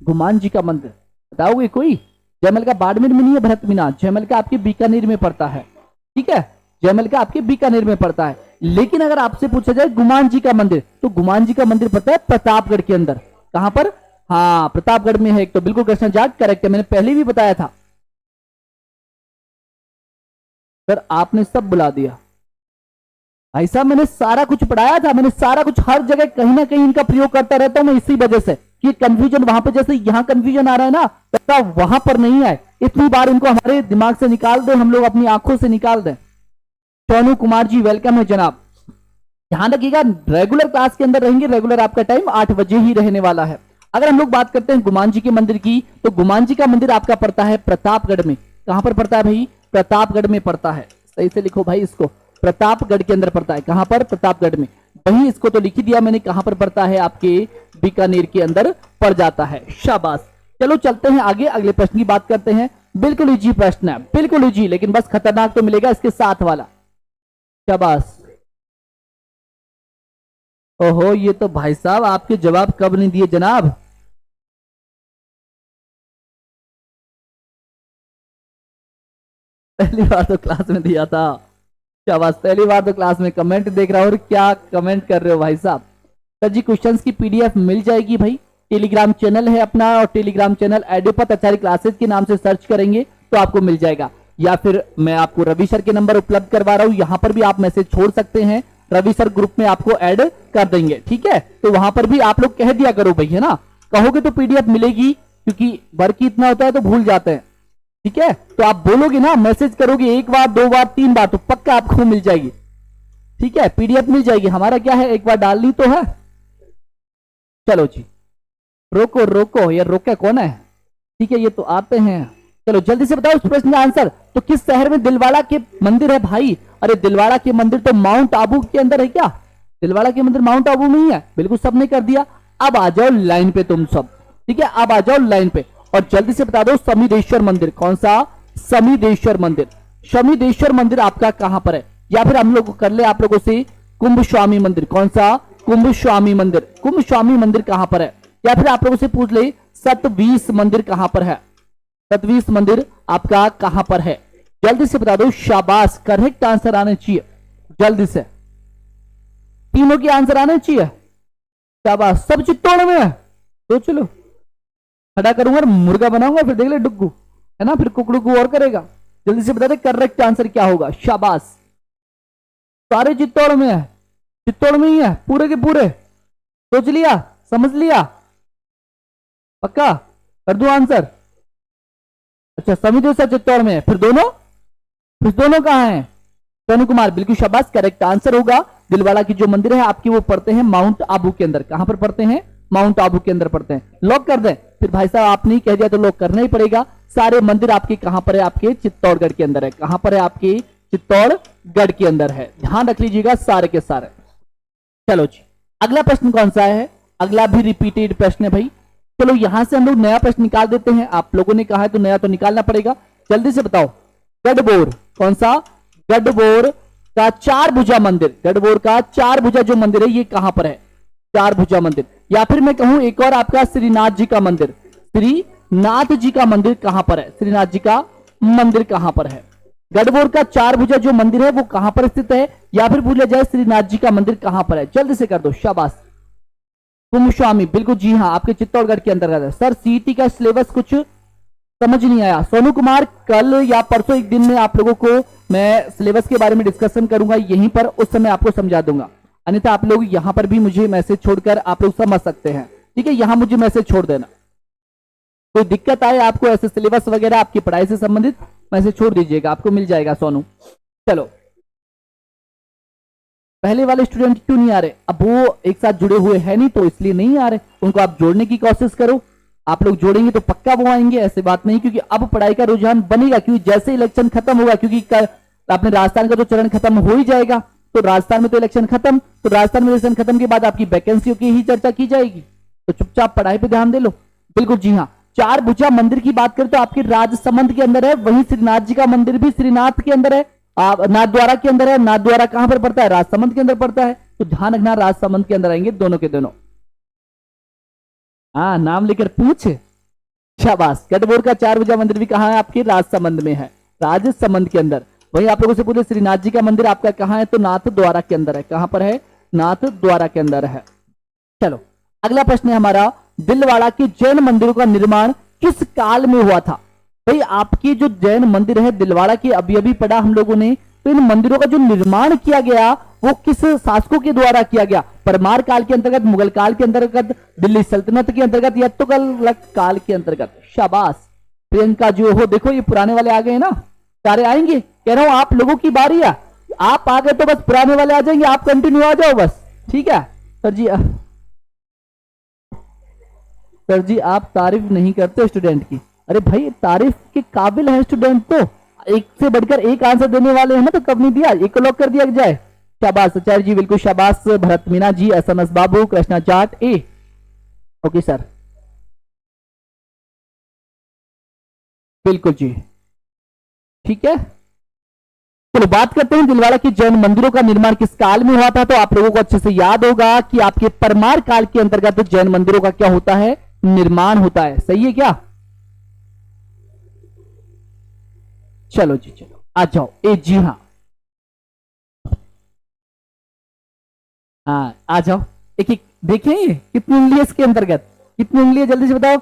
गुमान जी का मंदिर बताओगे कोई? जयमल का बाड़मेर में नहीं है भरत मीना, जयमल का आपके बीकानेर में पड़ता है, ठीक है। जयमल का आपके बीकानेर में पड़ता है। लेकिन अगर आपसे पूछा जाए गुमान जी का मंदिर, तो गुमान जी का मंदिर पड़ता है प्रतापगढ़ के अंदर। कहां पर? हाँ, प्रतापगढ़ में है। एक तो बिल्कुल क्वेश्चन जाट करेक्ट है, मैंने पहले भी बताया था। सर आपने सब बुला दिया भाई साहब, मैंने सारा कुछ पढ़ाया था, मैंने सारा कुछ हर जगह कहीं ना कहीं इनका प्रयोग करता रहता हूं मैं, इसी वजह से कि कंफ्यूजन वहां पे जैसे यहां कंफ्यूजन आ रहा है ना, तथा वहां पर नहीं आए। इतनी बार इनको हमारे दिमाग से निकाल दे, हम लोग अपनी आंखों से निकाल दें। सोनू कुमार जी वेलकम है जनाब। ध्यान रखिएगा, रेगुलर क्लास के अंदर रहेंगे, रेगुलर आपका टाइम 8 बजे ही रहने वाला है। अगर हम लोग बात करते हैं गुमान जी के मंदिर की, तो गुमान जी का मंदिर आपका पड़ता है प्रतापगढ़ में। कहां पर पड़ता है भाई? प्रतापगढ़ में पड़ता है। सही से लिखो भाई इसको, प्रतापगढ़ के अंदर पड़ता है। कहां पर? प्रतापगढ़ में। वहीं इसको तो लिख ही दिया मैंने, कहां पर पड़ता है? आपके बीकानेर के अंदर पड़ जाता है। शाबाश। चलो चलते हैं आगे, अगले प्रश्न की बात करते हैं। बिल्कुल इजी प्रश्न है, बिल्कुल इजी, लेकिन बस खतरनाक तो मिलेगा इसके साथ वाला। शाबाश। ओहो, ये तो भाई साहब आपके जवाब कब नहीं दिए जनाब? पहली बार तो क्लास में दिया था। शाबाश, पहली बार तो क्लास में। कमेंट देख रहा हूं, और क्या कमेंट कर रहे हो भाई साहब। सर जी क्वेश्चंस की पीडीएफ मिल जाएगी भाई, टेलीग्राम चैनल है अपना, और टेलीग्राम चैनल एडोपत आचार्य क्लासेस के नाम से सर्च करेंगे तो आपको मिल जाएगा। या फिर मैं आपको रवि सर के नंबर उपलब्ध करवा रहा हूं, यहां पर भी आप मैसेज छोड़ सकते हैं, रवि सर ग्रुप में आपको ऐड कर देंगे, ठीक है। तो वहां पर भी आप लोग कह दिया करो भाई, है ना। कहोगे तो पीडीएफ मिलेगी, क्योंकि वर्क ही इतना होता है तो भूल जाते हैं, ठीक है। तो आप बोलोगे ना, मैसेज करोगे 1 बार 2 बार 3 बार, तो पक्का आपको मिल जाएगी, ठीक है। पीडीएफ मिल जाएगी। हमारा क्या है, एक बार डालनी तो है। चलो जी, रोको रोको, यार रोके कौन है, ठीक है, ये तो आते हैं। चलो जल्दी से बताओ इस प्रश्न का आंसर। तो किस शहर में दिलवाड़ा के मंदिर है भाई? अरे दिलवाड़ा के मंदिर तो माउंट आबू के अंदर है क्या? दिलवाड़ा के मंदिर माउंट आबू में ही है। बिल्कुल सबने कर दिया। अब आ जाओ लाइन पे तुम सब, ठीक है, अब आ जाओ लाइन पे और जल्दी से बता दो समीदेश्वर मंदिर। कौन सा? समीदेश्वर मंदिर। समीदेश्वर मंदिर आपका कहां पर है? या फिर हम लोग कर ले आप लोगों से कुंभ स्वामी मंदिर। कौन सा? कुंभ स्वामी मंदिर। कुंभ स्वामी मंदिर कहां पर है? या फिर आप लोगों से पूछ ले सतवीस मंदिर कहां पर है? सतवीस मंदिर आपका कहां पर है? जल्दी से बता दो। शाबाश, करेक्ट आंसर आने चाहिए जल्दी से, तीनों के आंसर आने चाहिए। शाबाश, सब चित्तौड़ में है। तो चलो खड़ा करूंगा और मुर्गा बनाऊंगा, फिर देख ले डुग्गू, है ना, फिर कुकड़ू और करेगा। जल्दी से बता दे करेक्ट आंसर क्या होगा। शाबाश, सारे चित्तौड़ में है, चित्तौड़ में ही है पूरे के पूरे। सोच लिया, समझ लिया, पक्का कर दूं आंसर? अच्छा, समिति सर चित्तौड़ में है, फिर दोनों कहां हैं? सोनू कुमार बिल्कुल शाबाश, करेक्ट आंसर होगा। दिलवाड़ा की जो मंदिर है आपकी वो पड़ते हैं माउंट आबू के अंदर। कहां पर पड़ते हैं? माउंट आबू के अंदर पड़ते हैं। लॉक कर दें? फिर भाई साहब आपने ही कह दिया तो लॉक करना ही पड़ेगा। सारे मंदिर आपके कहां पर है? आपके चित्तौड़गढ़ के अंदर है। कहां पर है? आपके चित्तौड़गढ़ के अंदर है। ध्यान रख लीजिएगा सारे के सारे। चलो जी, अगला प्रश्न कौन सा है? अगला भी रिपीटेड प्रश्न है भाई। चलो यहां से हम लोग नया प्रश्न निकाल देते हैं। आप लोगों ने कहा है तो नया तो निकालना पड़ेगा। जल्दी से बताओ, गढ़बोर, कौन सा? गढ़बोर का चार भुजा मंदिर, गढ़बोर का चार भुजा जो मंदिर है ये कहां पर है? चार भुजा मंदिर, या फिर मैं कहूं एक और आपका श्रीनाथ जी का मंदिर। श्रीनाथ जी का मंदिर कहां पर है? श्रीनाथ जी का मंदिर कहां पर है? गढ़बोर का चार भुजा जो मंदिर है वो कहां पर स्थित है, या फिर भूल जाए श्रीनाथ जी का मंदिर कहां पर है? जल्दी से कर दो, शाबाश। कुंभ स्वामी, बिल्कुल जी हाँ, आपके चित्तौड़गढ़ के अंतर्गत है। सर सीईटी का सिलेबस कुछ समझ नहीं आया। सोनू कुमार, कल या परसों एक दिन में आप लोगों को मैं सिलेबस के बारे में डिस्कशन करूंगा यहीं पर, उस समय आपको समझा दूंगा। अन्यथा आप लोग यहां पर भी मुझे मैसेज छोड़कर आप लोग समझ सकते हैं, ठीक है? यहां मुझे मैसेज छोड़ देना। कोई दिक्कत आए आपको ऐसे सिलेबस वगैरह आपकी पढ़ाई से संबंधित, मैसेज छोड़ दीजिएगा, आपको मिल जाएगा सोनू। चलो, पहले वाले स्टूडेंट क्यों नहीं आ रहे? अब वो एक साथ जुड़े हुए हैं नहीं तो इसलिए नहीं आ रहे, उनको आप जोड़ने की कोशिश करो। आप लोग जोड़ेंगे तो पक्का वो आएंगे, ऐसे बात नहीं, क्योंकि अब पढ़ाई का रुझान बनेगा। क्योंकि जैसे इलेक्शन खत्म होगा, क्योंकि अपने राजस्थान का तो चरण खत्म हो ही जाएगा, तो राजस्थान में तो इलेक्शन खत्म, तो राजस्थान में इलेक्शन खत्म के बाद आपकी वैकेंसियों की ही चर्चा की जाएगी। तो चुपचाप पढ़ाई पे ध्यान दे लो। बिल्कुल जी हाँ, चार भुजा मंदिर की बात करें तो आपके राजसमंद के अंदर है। वहीं श्रीनाथ जी का मंदिर भी श्रीनाथ के अंदर है, नाथद्वारा के अंदर है। नाथद्वारा कहां पर पड़ता है? राजसमंद के अंदर पड़ता है। तो ध्यान रखना, राजसमंद के अंदर आएंगे दोनों के दोनों। हाँ, नाम लेकर पूछ, शाबाश। गढ़बोर का चार भुजा मंदिर भी कहां है? आपके राजसमंद में है, राजसमंद के अंदर। वहीं आप लोगों से पूछे श्रीनाथ जी का मंदिर आपका कहां है? तो नाथद्वारा के अंदर है। कहां पर है? नाथद्वारा के अंदर है। चलो, अगला प्रश्न है हमारा, दिलवाड़ा के जैन मंदिरों का निर्माण किस काल में हुआ था? भाई आपकी जो जैन मंदिर है दिलवाड़ा की, अभी अभी पढ़ा हम लोगों ने, तो इन मंदिरों का जो निर्माण किया गया वो किस शासकों के द्वारा किया गया? परमार काल के अंतर्गत, मुगल काल के अंतर्गत, दिल्ली सल्तनत के अंतर्गत, या तुगलक काल के अंतर्गत? शाबाश प्रियंका जो हो, देखो ये पुराने वाले आ गए ना, सारे आएंगे। कह रहा हूं आप लोगों की बारी है, आप आ गए तो बस पुराने वाले आ जाएंगे, आप कंटिन्यू आ जाओ बस, ठीक है? सर जी आप तारीफ नहीं करते स्टूडेंट की। अरे भाई तारीफ के काबिल है स्टूडेंट, तो एक से बढ़कर एक आंसर देने वाले हैं ना, तो कब नहीं दिया? एक को लॉक कर दिया जाए। शाबाश आचार्य जी, बिल्कुल शाबाश। भरत मीना जी, SMS बाबू, कृष्णा जाट ए, ओके सर, बिल्कुल जी, ठीक है। चलो बात करते हैं दिलवाड़ा की जैन मंदिरों का निर्माण किस काल में हुआ था। तो आप लोगों को अच्छे से याद होगा कि आपके परमार काल के अंतर्गत जैन मंदिरों का क्या होता है? निर्माण होता है। सही है क्या? चलो जी, चलो आ जाओ। ए जी हाँ, हाँ आ जाओ। एक एक देखें ये कितनी उंगली है इसके अंतर्गत, कितनी उंगली है जल्दी से बताओ।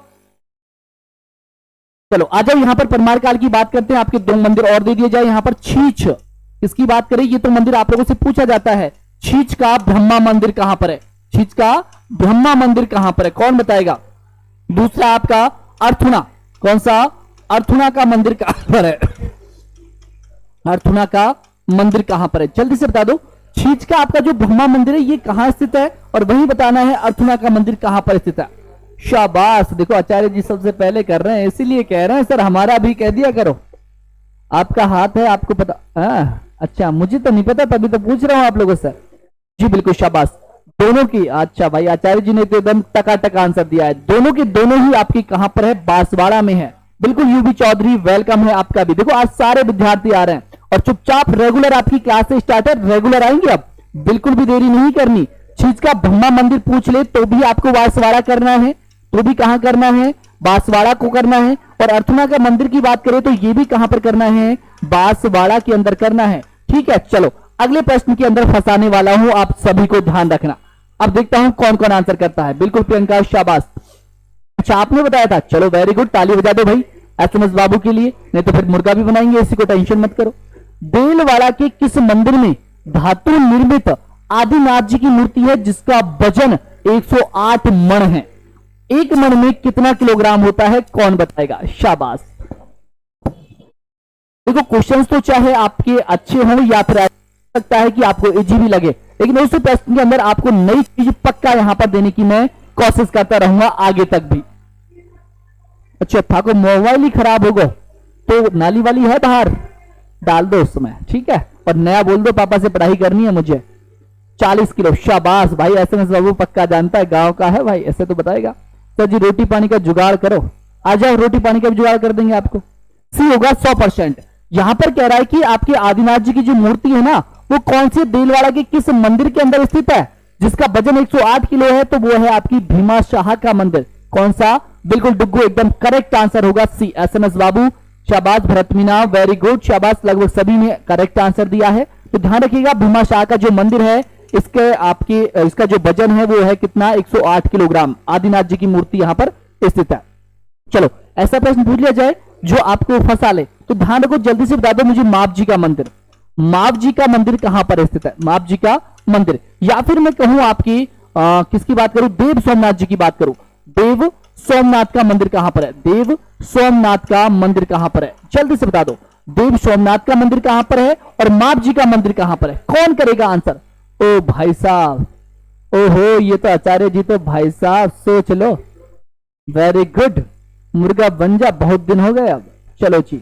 चलो आ जाओ, यहां पर परमार काल की बात करते हैं। आपके दो मंदिर और दे दिए जाए यहां पर। छीछ किसकी बात करें? ये तो मंदिर आप लोगों से पूछा जाता है। छीछ का ब्रह्मा मंदिर कहां पर है? छीछ का ब्रह्मा मंदिर कहां पर है? कौन बताएगा? दूसरा आपका अर्थुना, कौन सा? अर्थुना का मंदिर कहां पर है? अर्थुना का मंदिर कहां पर है? जल्दी से बता दो। छीछ का आपका जो ब्रह्मा मंदिर है ये कहां स्थित है, और वही बताना है अर्थुना का मंदिर कहां पर स्थित है। शाबाश, देखो आचार्य जी सबसे पहले कर रहे हैं, इसीलिए कह रहे हैं सर हमारा भी कह दिया करो। आपका हाथ है, आपको पता। अच्छा मुझे तो नहीं पता, तभी तो पूछ रहा हूं आप लोगों से। जी बिल्कुल शाबाश, दोनों की। अच्छा भाई आचार्य जी ने तो एकदम टकाटक आंसर दिया है। दोनों की दोनों ही आपकी कहां पर है? बांसवाड़ा में है। बिल्कुल यूबी चौधरी, वेलकम है आपका भी। देखो आज सारे विद्यार्थी आ रहे हैं और चुपचाप रेगुलर आपकी क्लास से स्टार्ट है, रेगुलर आएंगे अब, बिल्कुल भी देरी नहीं करनी। छीछ का ब्रह्मा मंदिर पूछ ले तो भी आपको बांसवाड़ा करना है, तो भी कहां करना है? बांसवाड़ा को करना है। और अर्थुना का मंदिर की बात करें तो ये भी कहां पर करना है? बांसवाड़ा के अंदर करना है। ठीक है, चलो अगले प्रश्न के अंदर फंसाने वाला हूं, आप सभी को ध्यान रखना। अब देखता हूं कौन कौन आंसर करता है। बिल्कुल प्रियंका शाबाश। अच्छा आपने बताया था, चलो वेरी गुड, ताली बजा दो भाई एसएमएस बाबू के लिए, नहीं तो फिर मुर्गा भी बनाएंगे, इसी को टेंशन मत करो। देलवाड़ा के किस मंदिर में धातु निर्मित आदिनाथ जी की मूर्ति है जिसका वजन 108 मण है? एक मण में कितना किलोग्राम होता है, कौन बताएगा? शाबाश। देखो क्वेश्चंस तो चाहे आपके अच्छे हों या फिर सकता है कि आपको इजी भी लगे, लेकिन उस प्रश्न के अंदर आपको नई चीज पक्का यहां पर देने की मैं कोशिश करता रहूंगा आगे तक भी। अच्छा ठाकुर मोबाइल ही खराब होगा तो नाली वाली है बाहर, डाल दो उसमें, ठीक है, और नया बोल दो पापा से पढ़ाई करनी है मुझे। 40 किलो, शाबाश भाई, ऐसे में बाबू पक्का जानता है, गांव का है भाई, ऐसे तो बताएगा। सर जी रोटी पानी का जुगाड़ करो, आ जाओ, रोटी पानी का भी जुगाड़ कर देंगे आपको। सी होगा 100%। यहां पर कह रहा है कि आपके आदिनाथ जी की जो मूर्ति है ना, वो कौन सी देलवाड़ा के किस मंदिर के अंदर स्थित है जिसका वजन 108 किलो है? तो वो है आपकी भीमा शाह का मंदिर। कौन सा? बिल्कुल डुग्गू, एकदम करेक्ट आंसर होगा सी। एसएमएस बाबू शाबाश, भरत मीना वेरी गुड, शाबाश, लगभग सभी ने करेक्ट आंसर दिया है। तो ध्यान रखिएगा भीमा शाह का जो मंदिर है इसके आपकी इसका जो वजन है वो है कितना? 108 किलोग्राम। आदिनाथ जी की मूर्ति यहां पर स्थित है। चलो ऐसा प्रश्न पूछ लिया जाए जो आपको फंसा ले, तो ध्यान रखो, जल्दी से बता दो मुझे माप जी का मंदिर। माप जी का मंदिर कहां पर स्थित है? माप जी का मंदिर, या फिर मैं कहूं आपकी किसकी बात करूं? देव सोमनाथ जी की बात करूं। देव सोमनाथ का मंदिर कहां पर है? देव सोमनाथ का मंदिर कहां पर है? जल्दी से बता दो, देव सोमनाथ का मंदिर कहां पर है और माप जी का मंदिर कहां पर है? कौन करेगा आंसर? ओ भाई साहब, ओहो, ये तो आचार्य जी, तो भाई साहब सोच लो। वेरी गुड, मुर्गा बन जा, बहुत दिन हो गए अब। चलो जी,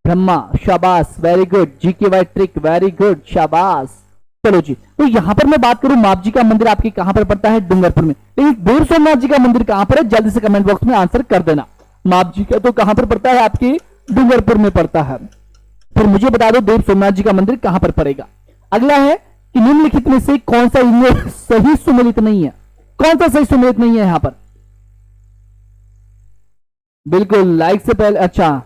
ब्रह्मा शाबाश, वेरी गुड, जी के वाई ट्रिक वेरी गुड, शाबाश। चलो जी, तो यहां पर मैं बात करूं माप जी का मंदिर आपके कहां पर पड़ता है? डूंगरपुर में। लेकिन देव सोमनाथ जी का मंदिर कहां पर है? जल्दी से कमेंट बॉक्स में आंसर कर देना। माप जी का तो कहां पर पड़ता है? आपकी डूंगरपुर में पड़ता है। फिर मुझे बता दो देव सोमनाथ जी का मंदिर कहां पर पड़ेगा। अगला है कि निम्नलिखित में से कौन सा इनमें सही सुमेलित नहीं है? कौन सा सही सुमेलित नहीं है यहां पर? बिल्कुल लाइक से पहले, अच्छा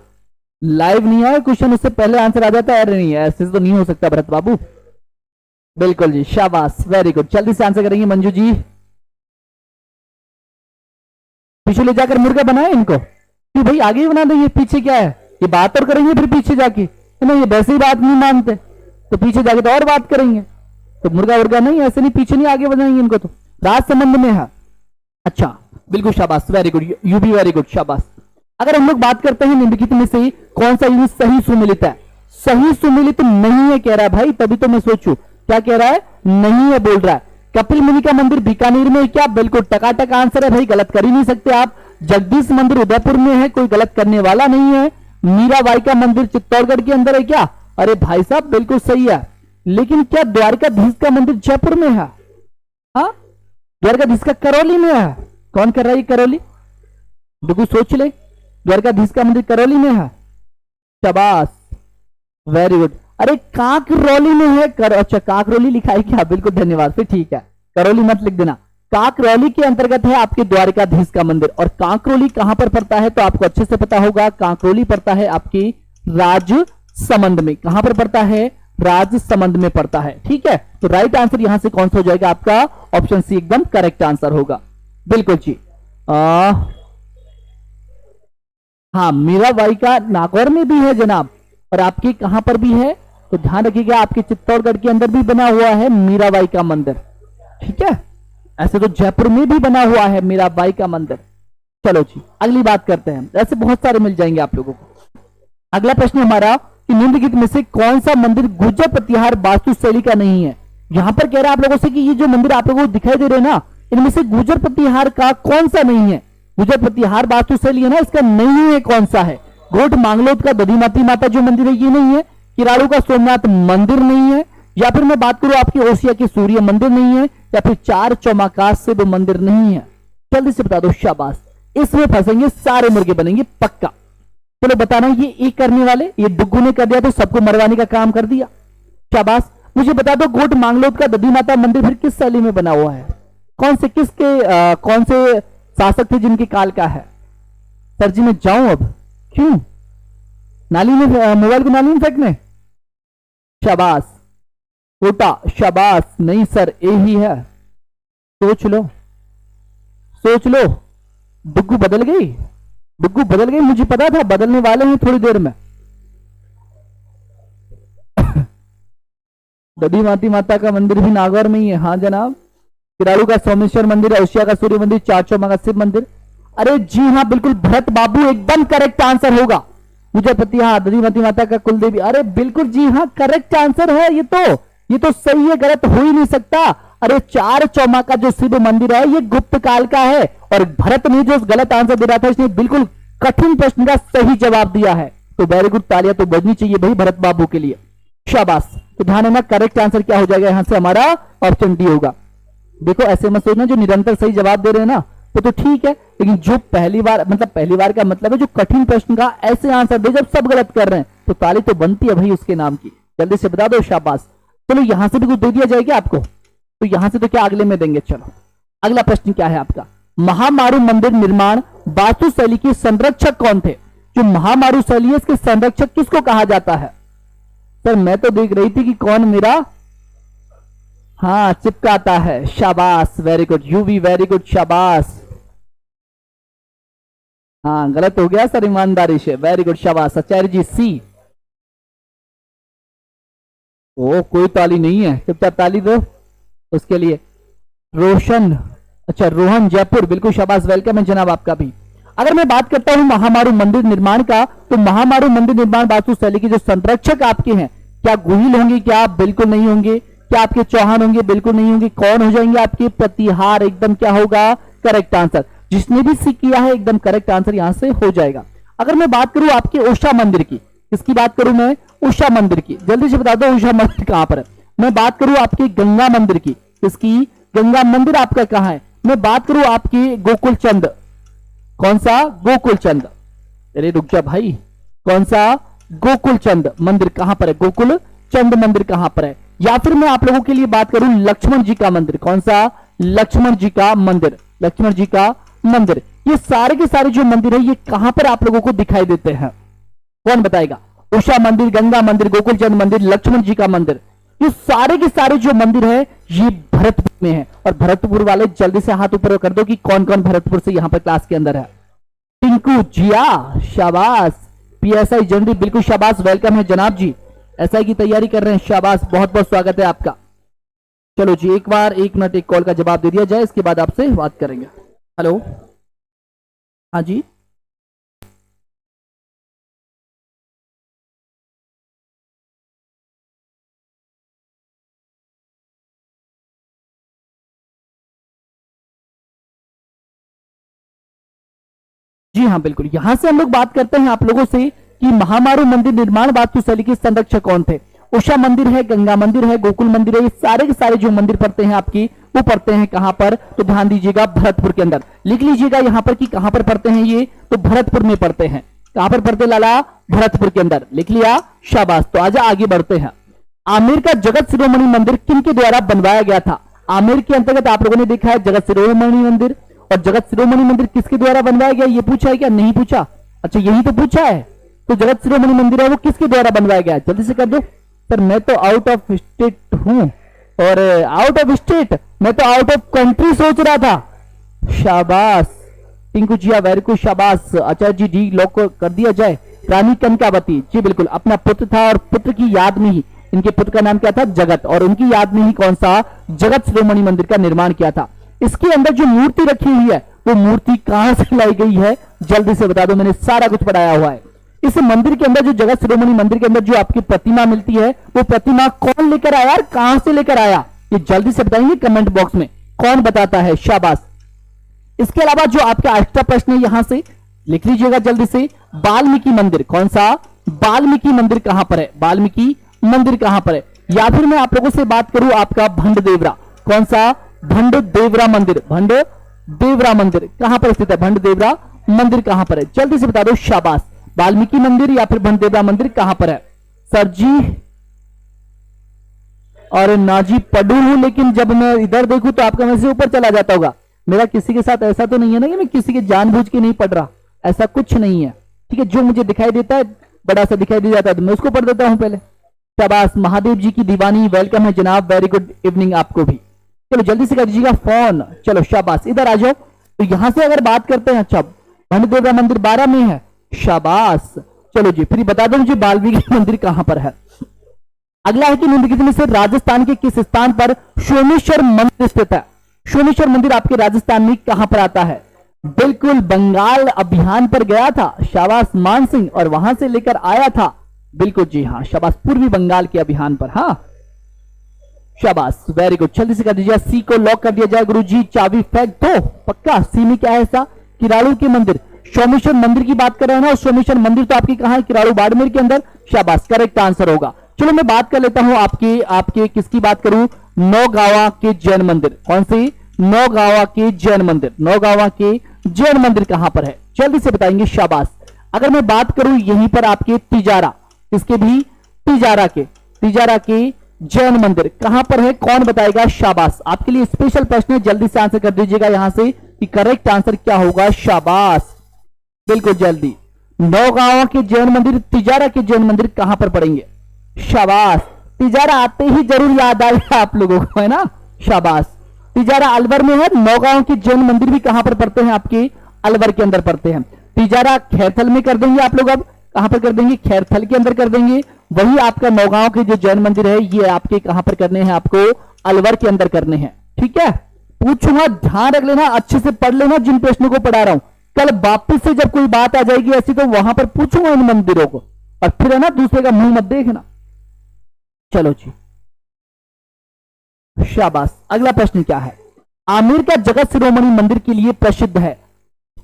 लाइव नहीं आया क्वेश्चन, उससे पहले आंसर आ जाता है? अरे नहीं, ऐसे तो नहीं हो सकता भरत बाबू। बिल्कुल जी, शाबाश, वेरी गुड, जल्दी से आंसर करेंगे मंजू जी। पीछे ले जाकर मुर्गा बनाए इनको कि भाई आगे ही बना दो, ये पीछे क्या है? ये बात और करेंगे फिर पीछे जाके, ना ये वैसे ही बात नहीं मानते तो पीछे जाके तो और बात करेंगे। तो मुर्गा वर्गा नहीं, ऐसे नहीं, पीछे नहीं आगे बनाएंगे इनको, तो राजसमंद में है। अच्छा बिल्कुल शाबाश, very good, you be very good, शाबाश। अगर हम लोग बात करते हैं निम्नलिखित में से कौन सा यूनिट सही सुमेलित है? सही सुमेलित नहीं है कह रहा है भाई, तभी तो मैं सोचूं क्या कह रहा है, नहीं है बोल रहा है। कपिल मुनि का मंदिर बीकानेर में है क्या? बिल्कुल टकाटक आंसर है भाई, गलत कर ही नहीं सकते आप। जगदीश मंदिर उदयपुर में है, कोई गलत करने वाला नहीं है। मीराबाई का मंदिर चित्तौड़गढ़ के अंदर है क्या? अरे भाई साहब बिल्कुल सही है। लेकिन क्या द्वारकाधीश का मंदिर जयपुर में है? हाँ, द्वारकाधीश का करौली में है। कौन कर रहा है करौली? बिल्कुल सोच ले, द्वारकाधीश का मंदिर करौली में है। शाबाश, वेरी गुड। अरे काकरौली में है अच्छा काकरौली लिखा है क्या? बिल्कुल धन्यवाद, फिर ठीक है, करौली मत लिख देना। काकरौली के अंतर्गत है आपके द्वारकाधीश का मंदिर। और काकरौली कहां पर पड़ता है तो आपको अच्छे से पता होगा, काकरौली पड़ता है आपकी राजसमंद में। कहां पर पड़ता है? राजसमंद में पड़ता है, ठीक है। तो राइट आंसर यहां से कौन सा हो जाएगा आपका? ऑप्शन सी एकदम करेक्ट आंसर होगा, बिल्कुल जी। हाँ, मीराबाई का नागौर में भी है जनाब, और आपके कहां पर भी है तो ध्यान रखिएगा, आपके चित्तौड़गढ़ के अंदर भी बना हुआ है मीराबाई का मंदिर, ठीक है। ऐसे तो जयपुर में भी बना हुआ है मीराबाई का मंदिर। चलो जी, अगली बात करते हैं, ऐसे बहुत सारे मिल जाएंगे आप लोगों को। अगला प्रश्न हमारा कि निम्नलिखित में से कौन सा मंदिर गुर्जर प्रतिहार वास्तुशैली का नहीं है? यहां पर कह रहा है आप लोगों से कि ये जो मंदिर आप लोगों को दिखाई दे रहे हैं ना, इनमें से गुर्जर प्रतिहार का कौन सा नहीं है? गुर्जर प्रतिहार वास्तुशैली है ना, इसका नहीं है, कौन सा है? गोट मांगलोद का दधिमाती माता जो मंदिर है ये नहीं है, किराड़ू का सोमनाथ मंदिर नहीं है, या फिर मैं बात करूं आपकी ओसिया के सूर्य मंदिर नहीं है, या फिर चार चौमाकाश से वो मंदिर नहीं है। जल्दी से बता दो, शाबाश, इसमें फंसेंगे सारे मुर्गे बनेंगे पक्का। चलो बताना, ये एक करने वाले, ये डुग्गू ने कर दिया तो सबको मरवाने का काम कर दिया, शाबाश। मुझे बता दो गोट मांगलोद का दधी माता मंदिर फिर किस शैली में बना हुआ है? कौन से किसके कौन से शासक थे जिनके काल का है? सर जी मैं जाऊं अब, क्यों? नाली में, मोबाइल को नाली में फेंकने? शाबाश कोटा, शाबाश। नहीं सर, ए ही है, सोच लो सोच लो, डुग्गू बदल गई, डुग्गू बदल गई, मुझे पता था बदलने वाले हैं थोड़ी देर में। दधी माती माता का मंदिर भी नागौर में ही है। हाँ जनाब। किराड़ू का सोमेश्वर मंदिर, औशिया का सूर्य मंदिर, चाचौमा का शिव मंदिर। अरे जी हाँ बिल्कुल भरत बाबू एकदम करेक्ट आंसर होगा। मुझे पता, हाँ दधी माती माता का कुलदेवी। अरे बिल्कुल जी हाँ करेक्ट आंसर है ये तो सही है, गलत हो ही नहीं सकता। अरे चार चौमा का जो शिव मंदिर है ये गुप्त काल का है, और भरत ने जो गलत आंसर दे रहा था इसने बिल्कुल कठिन प्रश्न का सही जवाब दिया है। तो वेरी गुड, तालियां तो बजनी चाहिए भाई भरत बाबू के लिए, शाबाश। तो ध्यान रखना करेक्ट आंसर क्या हो जाएगा, यहां से हमारा ऑप्शन डी होगा। देखो ऐसे मत सोचना जो निरंतर सही जवाब दे रहे हैं ना तो ठीक है, लेकिन जो पहली बार का मतलब है जो कठिन प्रश्न का ऐसे आंसर दे जब सब गलत कर रहे हैं, तो ताली तो बनती है भाई उसके नाम की। जल्दी से बता दो, शाबाश। चलो यहां से भी कुछ दे दिया जाएगा आपको, तो यहां से तो क्या अगले में देंगे। चलो अगला प्रश्न क्या है आपका, महामारू मंदिर निर्माण वास्तुशैली के संरक्षक कौन थे। जो महामारू शैली है इसके संरक्षक किसको कहा जाता है। सर मैं तो देख रही थी कि कौन मेरा, हाँ चिपकाता है, शाबाश वेरी गुड, यू भी वेरी गुड, शाबाश। हाँ गलत हो गया सर ईमानदारी से, वेरी गुड शाबाश आचार्य जी सी। ओ कोई ताली नहीं है, चुपचाप ताली दो उसके लिए। रोशन, अच्छा रोहन जयपुर, बिल्कुल शाबाश, वेलकम है जनाब आपका भी। अगर मैं बात करता हूं महामारू मंदिर निर्माण का, तो महामारू मंदिर निर्माण वास्तुशैली के जो संरक्षक आपके हैं, क्या गुहिल होंगे, क्या बिल्कुल नहीं होंगे, क्या आपके चौहान होंगे, बिल्कुल नहीं होंगे, कौन हो जाएंगे आपके प्रतिहार, एकदम क्या होगा करेक्ट आंसर। जिसने भी सी किया है एकदम करेक्ट आंसर यहां से हो जाएगा। अगर मैं बात करूं आपके उषा मंदिर की, किसकी बात करूं मैं, उषा मंदिर की, जल्दी से बता दो उषा मंदिर कहां पर है। मैं बात करूं आपके गंगा मंदिर की, किसकी, गंगा मंदिर आपका कहां है। मैं बात करूं आपकी गोकुल चंद, कौन सा, गोकुल चंद, अरे रुक जा भाई, कौन सा, गोकुल चंद मंदिर कहां पर है, गोकुल चंद मंदिर कहां पर है। या फिर मैं आप लोगों के लिए बात करूं लक्ष्मण जी का मंदिर, कौन सा, लक्ष्मण जी का मंदिर, लक्ष्मण जी का मंदिर। ये सारे के सारे जो मंदिर है ये कहां पर आप लोगों को दिखाई देते हैं, कौन बताएगा। उषा मंदिर, गंगा मंदिर, गोकुल चंद मंदिर, लक्ष्मण जी का मंदिर, ये सारे के सारे जो मंदिर है ये भरतपुर में है। और भरतपुर वाले जल्दी से हाथ ऊपर कर दो कि कौन कौन भरतपुर से यहां पर क्लास के अंदर है। टिंकू जिया, शाबाश। पीएसआई जनरल, बिल्कुल शाबाश, वेलकम है जनाब जी, एसआई की तैयारी कर रहे हैं, शाबाश, बहुत बहुत स्वागत है आपका। चलो जी एक बार 1 मिनट एक कॉल का जवाब दे दिया जाए, इसके बाद आपसे बात करेंगे। हेलो, हाँ जी, जी हाँ बिल्कुल। यहां से हम लोग बात करते हैं आप लोगों से कि महामारू मंदिर निर्माण वास्तुशैली के संरक्षक कौन थे। उषा मंदिर है, गंगा मंदिर है, गोकुल मंदिर है, ये सारे के सारे जो मंदिर पड़ते हैं आपकी वो पड़ते हैं कहां पर, तो ध्यान दीजिएगा भरतपुर के अंदर। लिख लीजिएगा यहां पर कि कहां पर पड़ते हैं ये, तो भरतपुर में पड़ते हैं। कहां पर पड़ते लाला, भरतपुर के अंदर, लिख लिया, शाबाश। तो आजा आगे बढ़ते हैं। आमेर का जगत शिरोमणि मंदिर किनके द्वारा बनवाया गया था। आमेर के अंतर्गत आप लोगों ने देखा है जगत शिरोमणि मंदिर, और जगत शिरोमणि मंदिर किसके द्वारा बनवाया गया, ये पूछा है क्या, नहीं पूछा, अच्छा यही तो पूछा है। तो जगत शिरोमणि मंदिर है वो किसके द्वारा बनवाया गया, जल्दी से कर दो। सर मैं तो आउट ऑफ स्टेट हूं, और आउट ऑफ स्टेट, मैं तो आउट ऑफ कंट्री सोच रहा था, शाबाश। टिंकू जिया वेरी गुड, शाबाश। आचार्य जी डी लॉक कर दिया जाए। रानी कनकावती, जी बिल्कुल, अपना पुत्र था और पुत्र की याद में ही, इनके पुत्र का नाम क्या था, जगत, और उनकी याद में ही कौन सा, जगत शिरोमणि मंदिर का निर्माण किया था। इसके अंदर जो मूर्ति रखी हुई है वो मूर्ति कहां से लाई गई है, जल्दी से बता दो, मैंने सारा कुछ पढ़ाया हुआ है। इस मंदिर के अंदर जो जगत शिरोमणि मंदिर के अंदर जो आपकी प्रतिमा मिलती है वो प्रतिमा कौन लेकर आया और कहां से लेकर आया, ये जल्दी से बताएंगे कमेंट बॉक्स में, कौन बताता है, शाबाश। इसके अलावा जो आपका एक्स्ट्रा प्रश्न है यहां से लिख लीजिएगा जल्दी से। वाल्मीकि मंदिर, कौन सा, वाल्मीकि मंदिर कहां पर है, वाल्मीकि मंदिर कहां पर है। या फिर मैं आप लोगों से बात करूं आपका भंड देवरा, कौन सा, भंड देवरा मंदिर, भंड देवरा मंदिर कहां पर स्थित है, भंड देवरा मंदिर कहां पर है, जल्दी से बता दो, शाबाश। वाल्मीकि मंदिर या फिर भंड देवरा मंदिर कहां पर है। सर जी और नाजी पढ़ू हूं, लेकिन जब मैं इधर देखूं तो आपका मैसेज ऊपर चला जाता होगा। मेरा किसी के साथ ऐसा तो नहीं है ना कि मैं किसी के जानबूझ के नहीं पढ़ रहा, ऐसा कुछ नहीं है, ठीक है। जो मुझे दिखाई देता है बड़ा सा दिखाई दे जाता है तो मैं उसको पढ़ देता हूं पहले, शाबाश। महादेव जी की दीवानी, वेलकम है जनाब, वेरी गुड इवनिंग आपको भी। चलो जल्दी से कर दीजिएगा फोन, चलो शाबाश, इधर आ जाओ। तो यहां से अगर बात करते हैं, अच्छा भंडदेवरा मंदिर 12 में है, शाबाश। चलो जी, फिर बता दो मुझे बाल्मीकि मंदिर कहां पर है। अगला है कि निम्नलिखित में से राजस्थान के किस स्थान पर सोमेश्वर मंदिर स्थित है। सोमेश्वर मंदिर आपके राजस्थान में कहां पर आता है? बिल्कुल बंगाल अभियान पर गया था, शाबाश मान सिंह, और वहां से लेकर आया था। बिल्कुल जी हाँ, शाबाश, पूर्वी बंगाल के अभियान पर। हाँ शाबाश, वेरी गुड। जल्दी से कर दीजिए, सी को लॉक कर दिया जाए गुरुजी, चाबी फेंक दो। पक्का सी में क्या है ऐसा? किराड़ू के मंदिर, सोमेश्वर मंदिर की बात कर रहे हैं ना, और सोमेश्वर मंदिर तो आपकी कहां है? किराड़ू बाड़मेर के अंदर। शाबाश, करेक्ट आंसर होगा। चलो मैं बात कर लेता हूं आपके आपके किसकी बात करूं? नौगावा के जैन मंदिर। कौन सी? नौगावा के जैन मंदिर। नौगावा के जैन मंदिर कहां पर है? जल्दी से बताएंगे, शाबाश। अगर मैं बात करूं यहीं पर आपके तिजारा, इसके भी तिजारा के जैन मंदिर कहां पर है? कौन बताएगा? शाबाश, आपके लिए स्पेशल प्रश्न है, जल्दी से आंसर कर दीजिएगा यहां से कि करेक्ट आंसर क्या होगा। शाबाश, बिल्कुल जल्दी। नौगांव के जैन मंदिर, तिजारा के जैन मंदिर कहां पर पड़ेंगे? शाबाश, तिजारा आते ही जरूर याद आएगा आप लोगों को, है ना? शाबाश, तिजारा अलवर में है। नौगांव के जैन मंदिर भी कहां पर पड़ते हैं? आपके अलवर के अंदर पड़ते हैं। तिजारा खैरथल में कर देंगे आप लोग, अब कहां पर कर देंगे? खैरथल के अंदर कर देंगे। वही आपका नौगांव के जो जैन मंदिर है ये आपके कहां पर करने हैं? आपको अलवर के अंदर करने हैं। ठीक है, पूछूंगा, ध्यान रख लेना, अच्छे से पढ़ लेना जिन प्रश्नों को पढ़ा रहा हूं। कल वापिस से जब कोई बात आ जाएगी ऐसी तो वहां पर पूछूंगा इन मंदिरों को, और फिर है ना दूसरे का मुंह मत देखना। चलो जी, शाबाश। अगला प्रश्न क्या है? आमेर का जगत शिरोमणि मंदिर के लिए प्रसिद्ध है।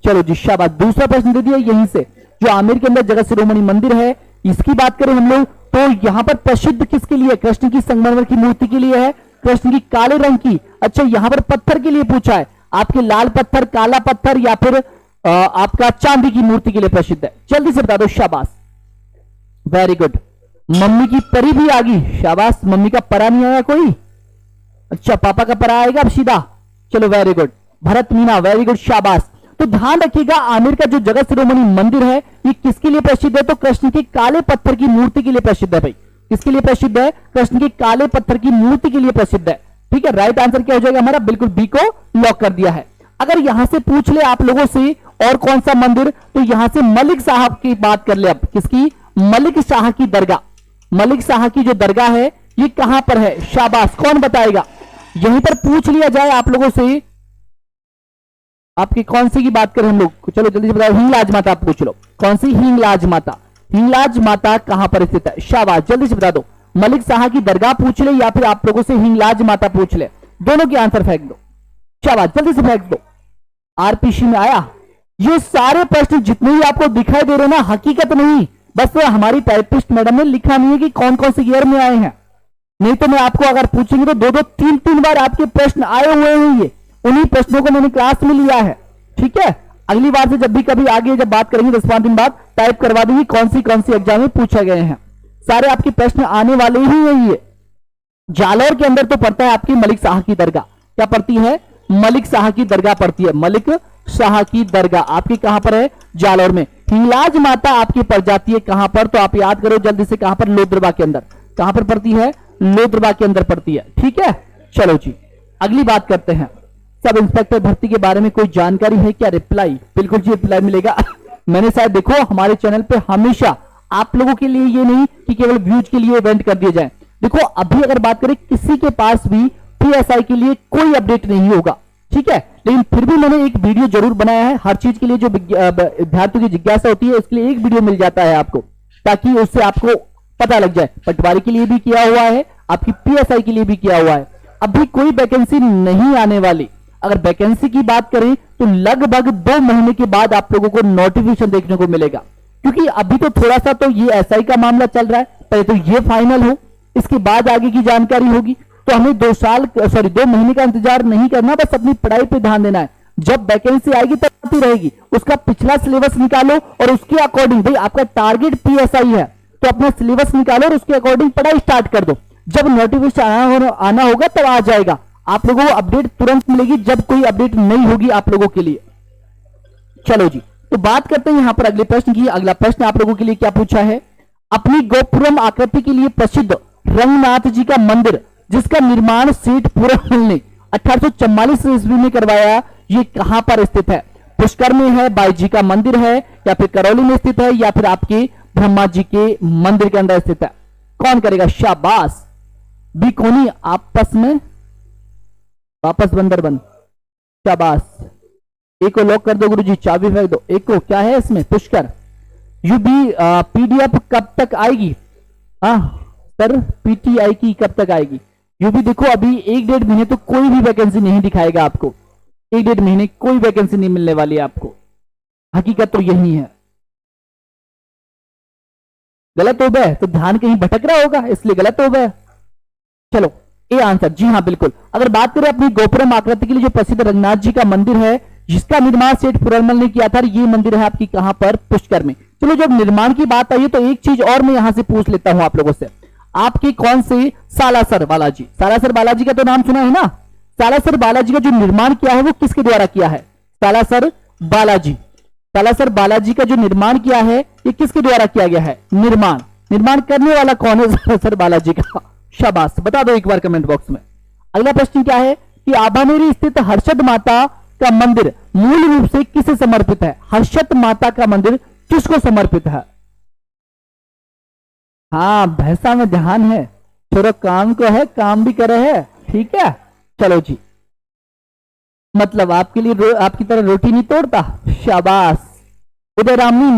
चलो जी, शाबाश, दूसरा प्रश्न दे दिया यहीं से। जो आमेर के अंदर जगत शिरोमणि मंदिर है इसकी बात करें हम लोग तो यहां पर प्रसिद्ध किसके लिए? कृष्ण की संगमरमर की मूर्ति के लिए है, कृष्ण की काले रंग की। अच्छा, यहां पर पत्थर के लिए पूछा है, आपके लाल पत्थर, काला पत्थर, या फिर आपका चांदी की मूर्ति के लिए प्रसिद्ध है? जल्दी से बता दो। शाबाश, वेरी गुड। मम्मी की परी भी आ गई, शाबाश। मम्मी का परा नहीं आया कोई? अच्छा, पापा का परा आएगा अब सीधा। चलो very good, Bharat Meena, very good, शाबाश। तो ध्यान रखिएगा, आमेर का जो जगत शिरोमणि मंदिर है ये किसके लिए प्रसिद्ध है? तो कृष्ण के काले पत्थर की मूर्ति के लिए प्रसिद्ध है भाई। किसके लिए प्रसिद्ध है? कृष्ण के काले पत्थर की मूर्ति के लिए प्रसिद्ध है। ठीक है, राइट आंसर क्या हो जाएगा हमारा? बिल्कुल बी को लॉक कर दिया है। अगर यहां से पूछ ले आप लोगों से और कौन सा मंदिर, तो यहां से मलिक साहब की बात कर ले। अब किसकी? मलिक शाह की दरगाह। मलिक शाह की जो दरगाह है ये कहां पर है? शाबाश, कौन बताएगा? यहीं पर पूछ लिया जाए आप लोगों से, आपकी कौन सी की बात करें हम लोग? चलो जल्दी से बताओ। हिंगलाज माता आप पूछ लो, कौन सी? हिंगलाज माता। हिंगलाज माता कहां पर स्थित है? शाबाश, जल्दी से बता दो। मलिक शाह की दरगाह पूछ ले या फिर आप लोगों से हिंगलाज माता पूछ ले, दोनों के आंसर फेंक दो। शाबाश, जल्दी से फेंक दो। आरपीसी में आया। ये सारे प्रश्न जितने भी आपको दिखाई दे रहे हैं ना, हकीकत नहीं, बस हमारी टाइपिस्ट मैडम ने लिखा नहीं है कि कौन कौन से ईयर में आए हैं। नहीं तो मैं आपको अगर पूछेंगे तो दो दो तीन तीन बार आपके प्रश्न आए हुए हैं। ये उन्हीं प्रश्नों को मैंने क्लास में लिया है। ठीक है, अगली बार से जब भी कभी आगे जब बात करेंगे 10-15 दिन बाद टाइप करवा दूंगी कौन सी एग्जाम में पूछे गए हैं। सारे आपके प्रश्न आने वाले ही हैं। ये जालौर के अंदर तो पड़ता है आपकी मलिक शाह की दरगाह। क्या पड़ती है? मलिक शाह की दरगाह पड़ती है। मलिक शाह की दरगाह आपकी कहां पर है? जालौर में। हिंगलाज माता आपकी पड़ जाती है कहां पर? तो आप याद करो जल्दी से, कहां पर? लोद्रबा के अंदर। कहां पर पड़ती है? लोद्रबा के अंदर पड़ती है। ठीक है, चलो जी अगली बात करते हैं। सब इंस्पेक्टर भर्ती के बारे में कोई जानकारी है क्या? रिप्लाई बिल्कुल जी, रिप्लाई मिलेगा। मैंने शायद देखो हमारे चैनल पे हमेशा आप लोगों के लिए ये नहीं कि केवल व्यूज के लिए इवेंट कर दिए जाए। देखो अभी अगर बात करें किसी के पास भी पीएसआई के लिए कोई अपडेट नहीं होगा, ठीक है, लेकिन फिर भी मैंने एक वीडियो जरूर बनाया है। हर चीज के लिए जो विद्यार्थियों की जिज्ञासा होती है उसके लिए एक वीडियो मिल जाता है आपको, ताकि उससे आपको पता लग जाए। पटवारी के लिए भी किया हुआ है, आपकी पीएसआई के लिए भी किया हुआ है। अभी कोई वैकेंसी नहीं आने वाली। अगर वैकेंसी की बात करें तो लगभग 2 महीने के बाद आप लोगों को नोटिफिकेशन देखने को मिलेगा, क्योंकि अभी तो थोड़ा सा तो ये एसआई का मामला चल रहा है। पहले तो ये फाइनल हो, इसके बाद आगे की जानकारी होगी। तो हमें 2 महीने का इंतजार नहीं करना, बस अपनी पढ़ाई पे ध्यान देना है। जब वैकेंसी आएगी तब आती रहेगी, उसका पिछला सिलेबस निकालो और उसके अकॉर्डिंग, भाई आपका टारगेट पीएसआई है तो अपना सिलेबस निकालो और उसके अकॉर्डिंग पढ़ाई स्टार्ट कर दो। जब नोटिफिकेशन आना होगा तब आ जाएगा, आप लोगों को अपडेट तुरंत मिलेगी जब कोई अपडेट नहीं होगी आप लोगों के लिए। चलो जी, तो बात करते हैं यहां पर अगले प्रश्न की। अगला प्रश्न आप लोगों के लिए क्या पूछा है? अपनी गोपुरम आकृति के लिए प्रसिद्ध रंगनाथ जी का मंदिर जिसका निर्माण सेठ पूरन ने 1844 ईस्वी में करवाया। ये कहां पर स्थित है? पुष्कर में है, बाई जी का मंदिर है, या फिर करौली में स्थित है, या फिर आपके ब्रह्मा जी के मंदिर के अंदर स्थित है? कौन करेगा? शाबाश। बी कोनी आपस में वापस बंदर बंद। शाबाश। एक को लॉक कर दो गुरुजी, चाबी फेंक दो। एक को क्या है इसमें? पुष्कर। यूबी पीडीएफ कब तक आएगी? सर पीटीआई की कब तक आएगी? यूबी देखो अभी 1-1.5 महीने तो कोई भी वैकेंसी नहीं दिखाएगा आपको। 1-1.5 महीने कोई वैकेंसी नहीं मिलने वाली है आपको। हकीकत तो यही है। गलत हो गए तो ध्यान कहीं भटक रहा होगा, इसलिए गलत हो गया। चलो ए आंसर। जी हाँ बिल्कुल। अगर बात करें अपनी गोपुरम आकृति के लिए जो प्रसिद्ध रंगनाथ जी का मंदिर है, जिसका निर्माण सेठ पुरनमल ने किया था, ये मंदिर है आपकी कहां पर? पुष्कर में। चलो जब निर्माण की बात आई तो एक चीज और मैं यहां से पूछ लेता हूं आप लोगों से। आपके कौन से सालासर बालाजी? सालासर बालाजी का तो नाम सुना है ना? सालासर बालाजी का जो निर्माण किया है वो किसके द्वारा किया है? सालासर बालाजी। सालासर बालाजी का जो निर्माण किया है ये किसके द्वारा किया गया है? निर्माण करने वाला कौन है सालासर बालाजी का? शाबाश, बता दो एक बार कमेंट बॉक्स में। अगला प्रश्न क्या है कि आभानेरी स्थित हर्षद माता का मंदिर मूल रूप से किसे समर्पित है? हर्षद माता का मंदिर किसको समर्पित है? हाँ भैंसा में ध्यान है, थोड़ा काम को है, काम भी करे है। ठीक है चलो जी। मतलब आपके लिए आपकी तरह रोटी नहीं तोड़ता। शाबाश। उदयरामनी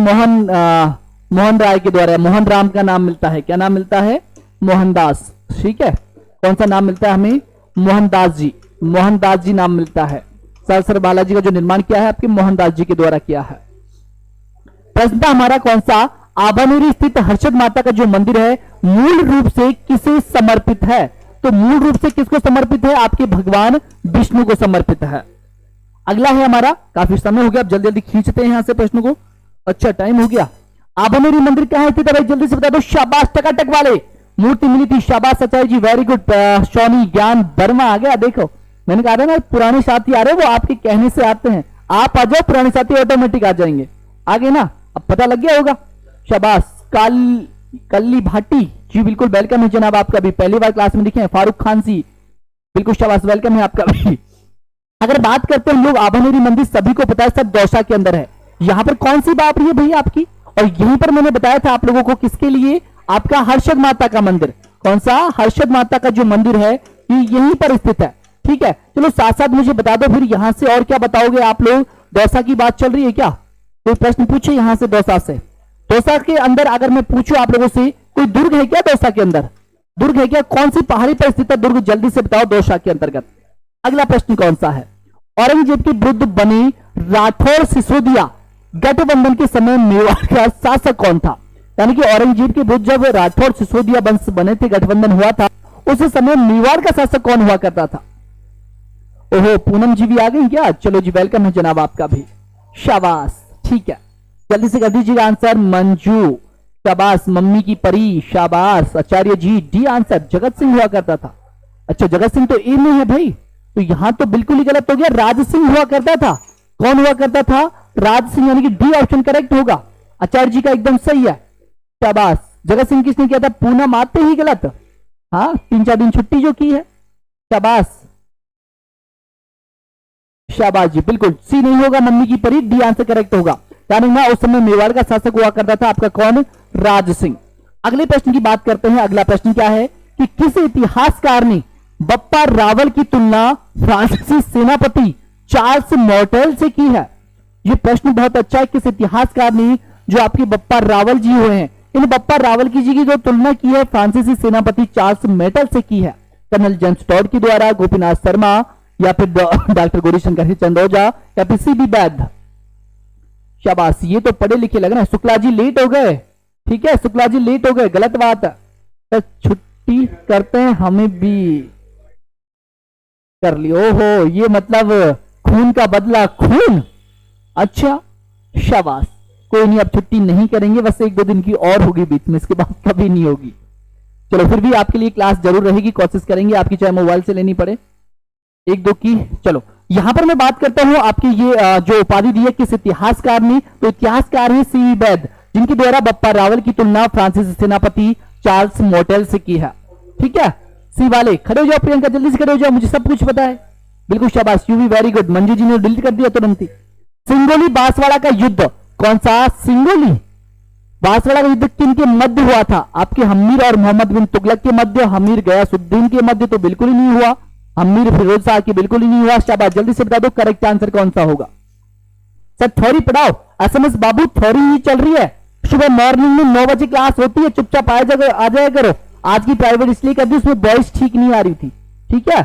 मोहन राय के द्वारा, मोहन राम का नाम मिलता है। क्या नाम मिलता है? मोहनदास। ठीक है, कौन सा नाम मिलता है हमें? मोहनदास जी। मोहनदास जी नाम मिलता है। सालासर बालाजी का जो निर्माण किया है आपके मोहनदास जी के द्वारा किया है। प्रश्न हमारा कौन सा? आभानेरी स्थित हर्षद माता का जो मंदिर है मूल रूप से किसे समर्पित है? तो मूल रूप से किसको समर्पित है? आपके भगवान विष्णु को समर्पित है। अगला है हमारा, काफी समय हो गया, अब जल्दी जल्दी खींचते हैं यहां से प्रश्न को। अच्छा टाइम हो गया। आभानेरी मंदिर कहां स्थित है भाई? जल्दी से बता दो। शाबाश, टकाटक वाले मूर्ति मिली थी। शाबाश आचार्य जी, वेरी गुड। सोनी ज्ञान वर्मा आ गया। देखो मैंने कहा था ना पुराने साथी आ रहे वो आपके कहने से आते हैं। आप आ जाओ, पुराने साथी ऑटोमेटिक आ जाएंगे। आगे ना, अब पता लग गया होगा। शाबाश। कल्ली भाटी जी बिल्कुल वेलकम है जनाब आपका भी, पहली बार क्लास में दिखे हैं। फारूक खान जी बिल्कुल शाबाश, वेलकम है आपका भी। अगर बात करते हैं लोग, आभानेरी मंदिर सभी को पता है सब दौसा के अंदर है। यहां पर कौन सी बात रही है भैया आपकी? और यहीं पर मैंने बताया था आप लोगों को किसके लिए? आपका हर्षद माता का मंदिर। कौन सा? हर्षद माता का जो मंदिर है ये यहीं पर स्थित है। ठीक है चलो साथ साथ मुझे बता दो फिर यहां से और क्या बताओगे आप लोग? दौसा की बात चल रही है क्या? कोई प्रश्न पूछे यहां से दौसा से? दौसा के अंदर अगर मैं पूछूं आप लोगों से, कोई दुर्ग है क्या दौसा के अंदर? दुर्ग है क्या? कौन सी पहाड़ी पर स्थित है दुर्ग? जल्दी से बताओ दौसा के अंतर्गत। अगला प्रश्न कौन सा है? औरंगजेब के विरुद्ध बनी राठौर सिसोदिया गठबंधन के समय मेवाड़ का शासक कौन था? यानी कि औरंगजेब के विरुद्ध जब राठौर सिसोदिया वंश बने थे, गठबंधन हुआ था, उस समय मेवाड़ का शासक कौन हुआ करता था? ओहो पूनम जी भी आ गई क्या? चलो जी वेलकम है जनाब आपका भी। शाबाश। ठीक है जल्दी से कर दीजिएगा आंसर। मंजू शाबाश। मम्मी की परी शाबाश। आचार्य G D answer. Jagat Singh हुआ करता था। अच्छा जगत सिंह तो ए में है भाई, तो यहां तो बिल्कुल ही गलत हो गया। राज सिंह हुआ करता था। कौन हुआ करता था? राज सिंह, यानी कि डी ऑप्शन करेक्ट होगा। आचार्य जी का एकदम सही है। शाबाश। जगत सिंह किसने किया था? पूनम आते ही गलत। हाँ 3-4 दिन छुट्टी जो की है। शाबाश शाबाश जी, बिल्कुल सी नहीं होगा, मम्मी की परी, डी आंसर करेक्ट होगा। यानी ना उस समय मेवाड़ का शासक हुआ करता था आपका कौन? राज सिंह। अगले प्रश्न की बात करते हैं। अगला प्रश्न क्या है कि किस इतिहासकार ने बप्पा रावल की तुलना फ्रांसीसी सेनापति चार्ल्स मॉर्टेल से की है? यह प्रश्न बहुत अच्छा है। किस इतिहासकार ने, जो आपके बप्पा रावल जी हुए हैं, इन बप्पा रावल की जी की जो तुलना की है फ्रांसीसी सेनापति चार्ल्स मेटल से की है? कर्नल जेम्स टॉड के द्वारा, गोपीनाथ शर्मा, या फिर डॉक्टर गौरीशंकर चंदोजा, या फिर सीबी वैद्य? शाबाश, ये तो पढ़े लिखे लग रहे हैं। शुक्ला जी लेट हो गए। ठीक है शुक्ला जी लेट हो गए, गलत बात है। तो छुट्टी करते हैं, हमें भी कर लियो। हो ये मतलब खून का बदला खून। अच्छा शाबाश, कोई नहीं अब छुट्टी नहीं करेंगे, बस 1-2 दिन की और होगी बीच में, इसके बाद कभी नहीं होगी। चलो फिर भी आपके लिए क्लास जरूर रहेगी, कोशिश करेंगे आपकी, चाहे मोबाइल से लेनी पड़े 1-2 की। चलो यहां पर मैं बात करता हूं आपकी ये जो उपाधि दी है किस इतिहासकार ने, तो इतिहासकार है सीबी वैद्य, जिनके द्वारा बप्पा रावल की तुलना फ्रांसीसी सेनापति चार्ल्स मॉर्टेल से की है। ठीक है सी वाले खड़े हो जाओ, प्रियंका जल्दी से खड़े हो जाओ, मुझे सब कुछ पता है। बिल्कुल शाबाश, UV very good. Manju ji ने डिलीट कर दिया तुरंत ही। सिंगोली बांसवाड़ा का युद्ध कौन सा? सिंगोली बांसवाड़ा का युद्ध किन के मध्य हुआ था? आपके हमीर और मोहम्मद बिन तुगलक के मध्य, हमीर गयासुद्दीन के मध्य तो बिल्कुल ही नहीं हुआ, हमीर फिरोज शाह की बिल्कुल ही नहीं हुआ। शाबाश, जल्दी से बता दो करेक्ट आंसर कौन सा होगा। सर थ्योरी पढ़ाओ, एसएमएस बाबू थ्योरी ही चल रही है। सुबह मॉर्निंग में 9 बजे क्लास होती है, चुपचाप आ जाया करो। आज की प्राइवेट इसलिए कर दी, उसमें वॉइस ठीक नहीं आ रही थी, ठीक है।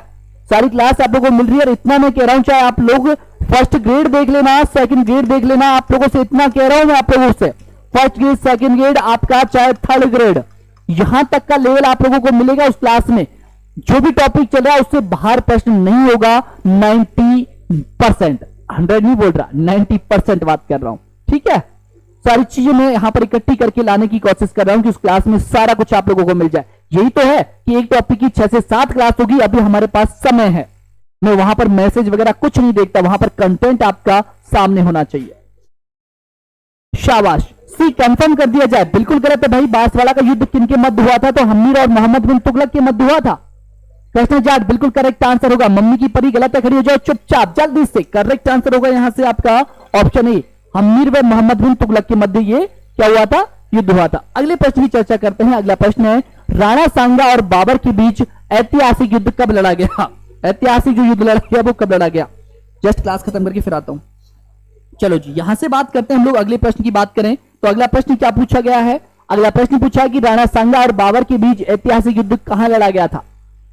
सारी क्लास आप लोगों को मिल रही है, इतना मैं कह रहा हूं, चाहे आप लोग फर्स्ट ग्रेड देख लेना, सेकंड ग्रेड देख लेना, आप लोगों से इतना कह रहा हूं मैं आप लोगों से, फर्स्ट ग्रेड सेकंड ग्रेड आपका चाहे थर्ड ग्रेड, यहां तक का लेवल आप लोगों को मिलेगा उस क्लास में। जो भी टॉपिक चल रहा है उससे बाहर प्रश्न नहीं होगा। 90%, 100 नहीं बोल रहा, 90% बात कर रहा हूं, ठीक है। सारी चीजें मैं यहां पर इकट्ठी करके लाने की कोशिश कर रहा हूं कि उस क्लास में सारा कुछ आप लोगों को मिल जाए। यही तो है कि एक टॉपिक की 6 से 7 क्लास होगी, अभी हमारे पास समय है। मैं वहां पर मैसेज वगैरह कुछ नहीं देखता, वहां पर कंटेंट आपका सामने होना चाहिए। शाबाश, सी कंफर्म कर दिया जाए, बिल्कुल गलत है भाई। बांसवाड़ा का युद्ध किनके मध्य हुआ था? तो हमीर और मोहम्मद बिन तुगलक के मध्य हुआ था। कृष्ण जाट बिल्कुल करेक्ट आंसर होगा। मम्मी की परी गलत है, खड़ी हो जाओ चुपचाप जल्दी से। करेक्ट आंसर होगा यहां से आपका ऑप्शन ए, हमीर व मोहम्मद बिन तुगलक के मध्य ये क्या हुआ था? युद्ध हुआ था। अगले प्रश्न की चर्चा करते हैं। अगला प्रश्न है, राणा सांगा और बाबर के बीच ऐतिहासिक युद्ध कब लड़ा गया? ऐतिहासिक जो युद्ध लड़ा गया वो कब लड़ा गया? जस्ट क्लास खत्म करके फिर आता हूं। चलो जी, यहां से बात करते हैं हम लोग। अगले प्रश्न की बात करें तो अगला प्रश्न क्या पूछा गया है? अगला प्रश्न पूछा है कि राणा सांगा और बाबर के बीच ऐतिहासिक युद्ध कहां लड़ा गया था?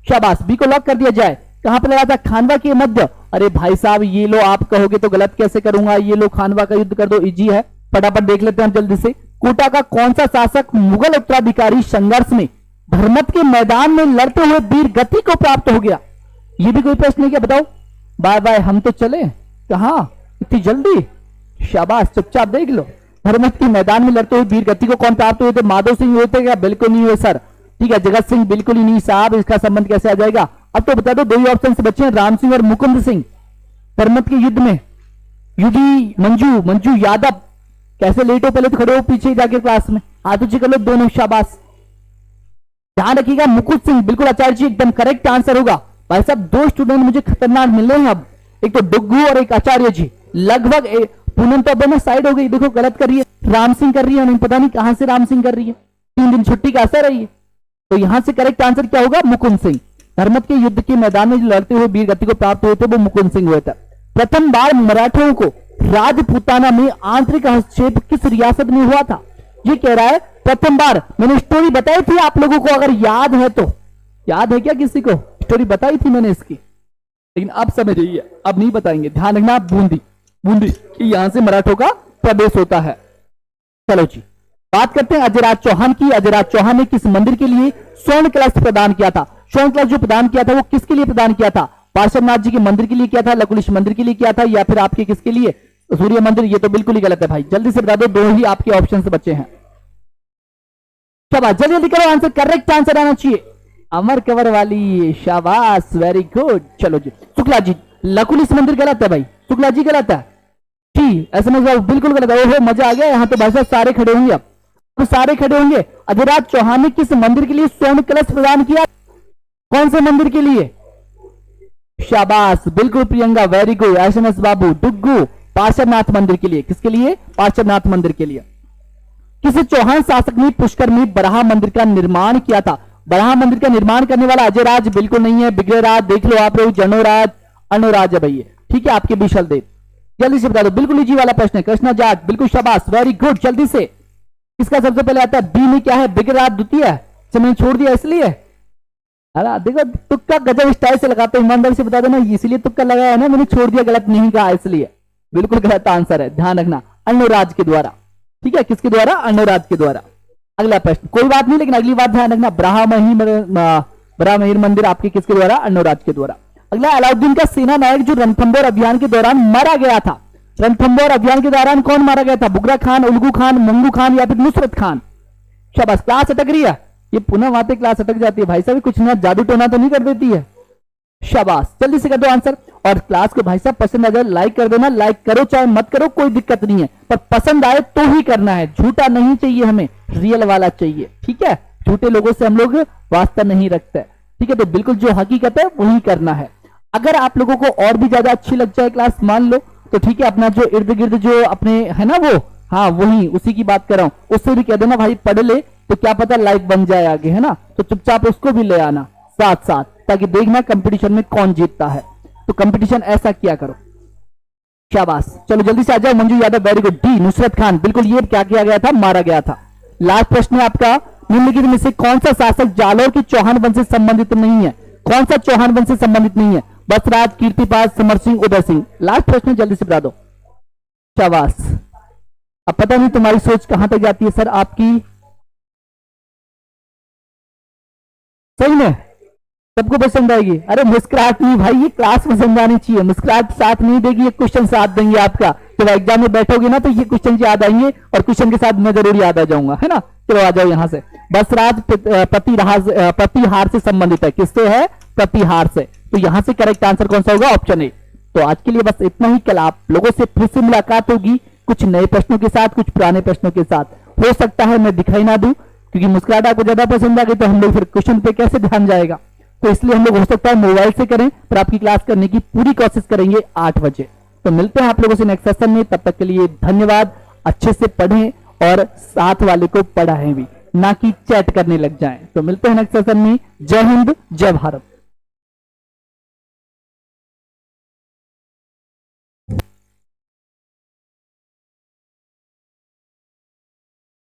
शाबाश, बी को लॉक कर दिया जाए। कहां पर लड़ा था? खानवा के मध्य। अरे भाई साहब, ये लो आप कहोगे तो गलत कैसे करूंगा, ये लो खानवा का युद्ध कर दो, इजी है, फटाफट देख लेते हैं जल्दी से। कोटा का कौन सा शासक मुगल उत्तराधिकारी संघर्ष में धर्मत के मैदान में लड़ते हुए वीर गति को प्राप्त हो गया? ये भी कोई प्रश्न है क्या? बताओ। बाय बाय, हम तो चले, कहां इतनी जल्दी? शाबाश, चुपचाप देख लो। धर्मत के मैदान में लड़ते हुए वीर गति को कौन प्राप्त हुए थे? माधव सिंह हुए थे क्या? बिल्कुल नहीं हुए सर, ठीक है। जगत सिंह बिल्कुल ही नहीं साहब, इसका संबंध कैसे आ जाएगा? अब तो बता दो, दो ही ऑप्शन से बचे हैं, राम सिंह और मुकुंद सिंह। धर्मत के युद्ध में युगी मंजू यादव, कैसे लेट हो? पहले तो खड़े हो पीछे जाके क्लास में, हाथ ऊंचे कर लो दोनों, शाबाश। ध्यान रखिएगा, मुकुंद सिंह बिल्कुल आचार्य जी एकदम करेक्ट आंसर होगा। भाई साहब, 2 स्टूडेंट मुझे खतरनाक मिल रहे हैं अब, एक तो डुग्गू और एक आचार्य जी। लगभग पूनम तो अब ना साइड हो गई, देखो गलत कर रही है, राम सिंह कर रही है, नहीं पता नहीं कहां से राम सिंह कर रही है, 3 दिन छुट्टी का असर है ये। तो यहां से करेक्ट आंसर क्या होगा? मुकुंद सिंह। धर्मत के युद्ध के मैदान में जो लड़ते हुए वीर गति को प्राप्त हुए थे वो मुकुंद सिंह हुए थे। प्रथम बार मराठों को राजपूताना में आंतरिक हस्तक्षेप किस रियासत में हुआ था? ये कह रहा है प्रथम बार, मैंने स्टोरी बताई थी आप लोगों को, अगर याद है तो। याद है क्या किसी को? स्टोरी बताई थी मैंने इसकी, लेकिन अब समझ रही अब नहीं बताएंगे। ध्यान रखना, बूंदी कि यहां से मराठों का प्रवेश होता है। चलो जी, बात करते हैं अजयराज चौहान की। अजयराज चौहान ने किस मंदिर के लिए स्वर्ण कलश प्रदान किया था? स्वर्ण कलश जो प्रदान किया था वो किसके लिए प्रदान किया था? पार्श्वनाथ जी के मंदिर के लिए किया था, लकुलिश मंदिर के लिए किया था, या फिर आपके किसके लिए? सूर्य मंदिर। ये तो बिल्कुल ही गलत है भाई, जल्दी से बता दो, दो ही आपके ऑप्शन से बचे हैं। शाबाश, जल्दी जल्दी करो, आंसर करेक्ट आंसर आना चाहिए। अमर कंवर वाली, शाबाश, वेरी गुड। चलो जी, शुक्ला जी, लकुलिश मंदिर गलत है भाई, शुक्ला जी गलत है जी, एसएमएस बिल्कुल गलत है। ओहो, मजा आ गया, यहाँ तो भाई साहब सारे खड़े होंगे, अब तो सारे खड़े होंगे। अजयराज चौहान ने किस मंदिर के लिए स्वर्ण कलश प्रदान किया? कौन से मंदिर के लिए? शाबाश, बिल्कुल प्रियंका, वेरी गुड। एसएमएस बाबू, डुग्गू, पार्श्वनाथ मंदिर के लिए। किसके लिए? पार्श्वनाथ मंदिर के लिए। किस चौहान शासक ने पुष्कर में बराह मंदिर का निर्माण किया था? बराह मंदिर का निर्माण करने वाला अजयराज बिल्कुल नहीं है, बिग्रहराज देख लो आप लोग, जनोराज, अनुराज है भैया, ठीक है, आपके विशल देव। जल्दी से बता दो, बिल्कुल इजी वाला प्रश्न है। कृष्णा जाट, बिल्कुल शाबाश, वेरी गुड। जल्दी से, इसका सबसे पहले आता है बी में क्या है? बिग्रहराज द्वितीय है, मैंने छोड़ दिया इसलिए। अरे देखो, तुक्का गजब स्टाइल से लगाते हैं, ईमानदारी से बता देना, इसलिए तुक्का लगाया है ना, मैंने छोड़ दिया, गलत नहीं कहा इसलिए। बिल्कुल गलत आंसर है, ध्यान रखना, अनुराज के द्वारा, ठीक है। किसके द्वारा? अनुराज के द्वारा। अगला प्रश्न, कोई बात नहीं, लेकिन अगली बात ध्यान रखना, ब्राह्मणी मंदिर आपके किसके द्वारा? अनुराज के द्वारा। अगला, अलाउद्दीन का सेना नायक जो रणथंबोर अभियान के दौरान मारा गया था, रणथंबोर अभियान के दौरान कौन मारा गया था? बुगरा खान, उल्गू खान, मंगू खान, या फिर नुसरत खान? शाबाश, क्लास अटक रही है, ये पुनः आते क्लास अटक जाती है भाई साहब, कुछ ना जादू टोना तो नहीं कर देती है? शाबाश, जल्दी से कर दो आंसर। और क्लास को भाई साहब पसंद आ जाए लाइक कर देना, लाइक करो चाहे मत करो कोई दिक्कत नहीं है, पर पसंद आए तो ही करना है, झूठा नहीं चाहिए हमें, रियल वाला चाहिए, ठीक है। झूठे लोगों से हम लोग वास्ता नहीं रखते, ठीक है। तो बिल्कुल जो हकीकत है वही करना है। अगर आप लोगों को और भी ज्यादा अच्छी लग जाए क्लास मान लो, तो ठीक है, अपना जो इर्द गिर्द जो अपने है ना वो, हाँ वही उसी की बात कर रहा हूं, उससे भी कह देना भाई पढ़ ले, तो क्या पता लाइक बन जाए आगे, है ना। तो चुपचाप उसको भी ले आना साथ साथ, ताकि देखना कंपटीशन में कौन जीतता है। तो कंपटीशन ऐसा किया करो। शाबाश, चलो जल्दी से आ जाओ। Manju Yadav very good. D Nusrat Khan, बिल्कुल ये क्या किया गया था, मारा गया था। लास्ट प्रश्न है आपका, निम्नलिखित में से कौन सा शासक जालौर की चौहान वंश से संबंधित नहीं है? कौन सा चौहान वंश से संबंधित नहीं है? बसराज, कीर्तिपाल, समर सिंह, उदय सिंह। लास्ट प्रश्न जल्दी से बता दो। शाबाश। अब पता नहीं तुम्हारी सोच कहां तक जाती है सर आपकी। सही में सबको पसंद आएगी? अरे मुस्कुराहट नहीं भाई, ये क्लास पसंद आनी चाहिए। मुस्कुराहट साथ नहीं देगी, ये क्वेश्चन साथ देंगे आपका। जब एग्जाम में बैठोगे ना तो ये क्वेश्चन याद आएंगे, और क्वेश्चन के साथ मैं जरूर याद आ जाऊंगा, है ना। चलो आ जाओ यहां से। बसराज प्रतिहार से संबंधित है। किससे है? प्रतिहार से। तो यहां से करेक्ट आंसर कौन सा होगा? Option A. तो आज के लिए बस इतना ही। कल आप लोगों से फिर से मुलाकात होगी, कुछ नए प्रश्नों के साथ, कुछ पुराने प्रश्नों के साथ। हो सकता है मैं दिखाई ना दूं, क्योंकि मुस्कुराहट आपको ज्यादा पसंद आ गई, तो हम लोग फिर क्वेश्चन पे कैसे ध्यान जाएगा। तो इसलिए हम लोग हो सकता है मोबाइल से करें, पर आपकी क्लास करने की पूरी कोशिश करेंगे 8 बजे। तो मिलते हैं आप लोगों से नेक्स्ट सेशन में। तब तक के लिए धन्यवाद। अच्छे से पढ़ें और साथ वाले को पढ़ाएं भी, ना कि चैट करने लग जाएं। तो मिलते हैं नेक्स्ट सेशन में। जय हिंद, जय भारत।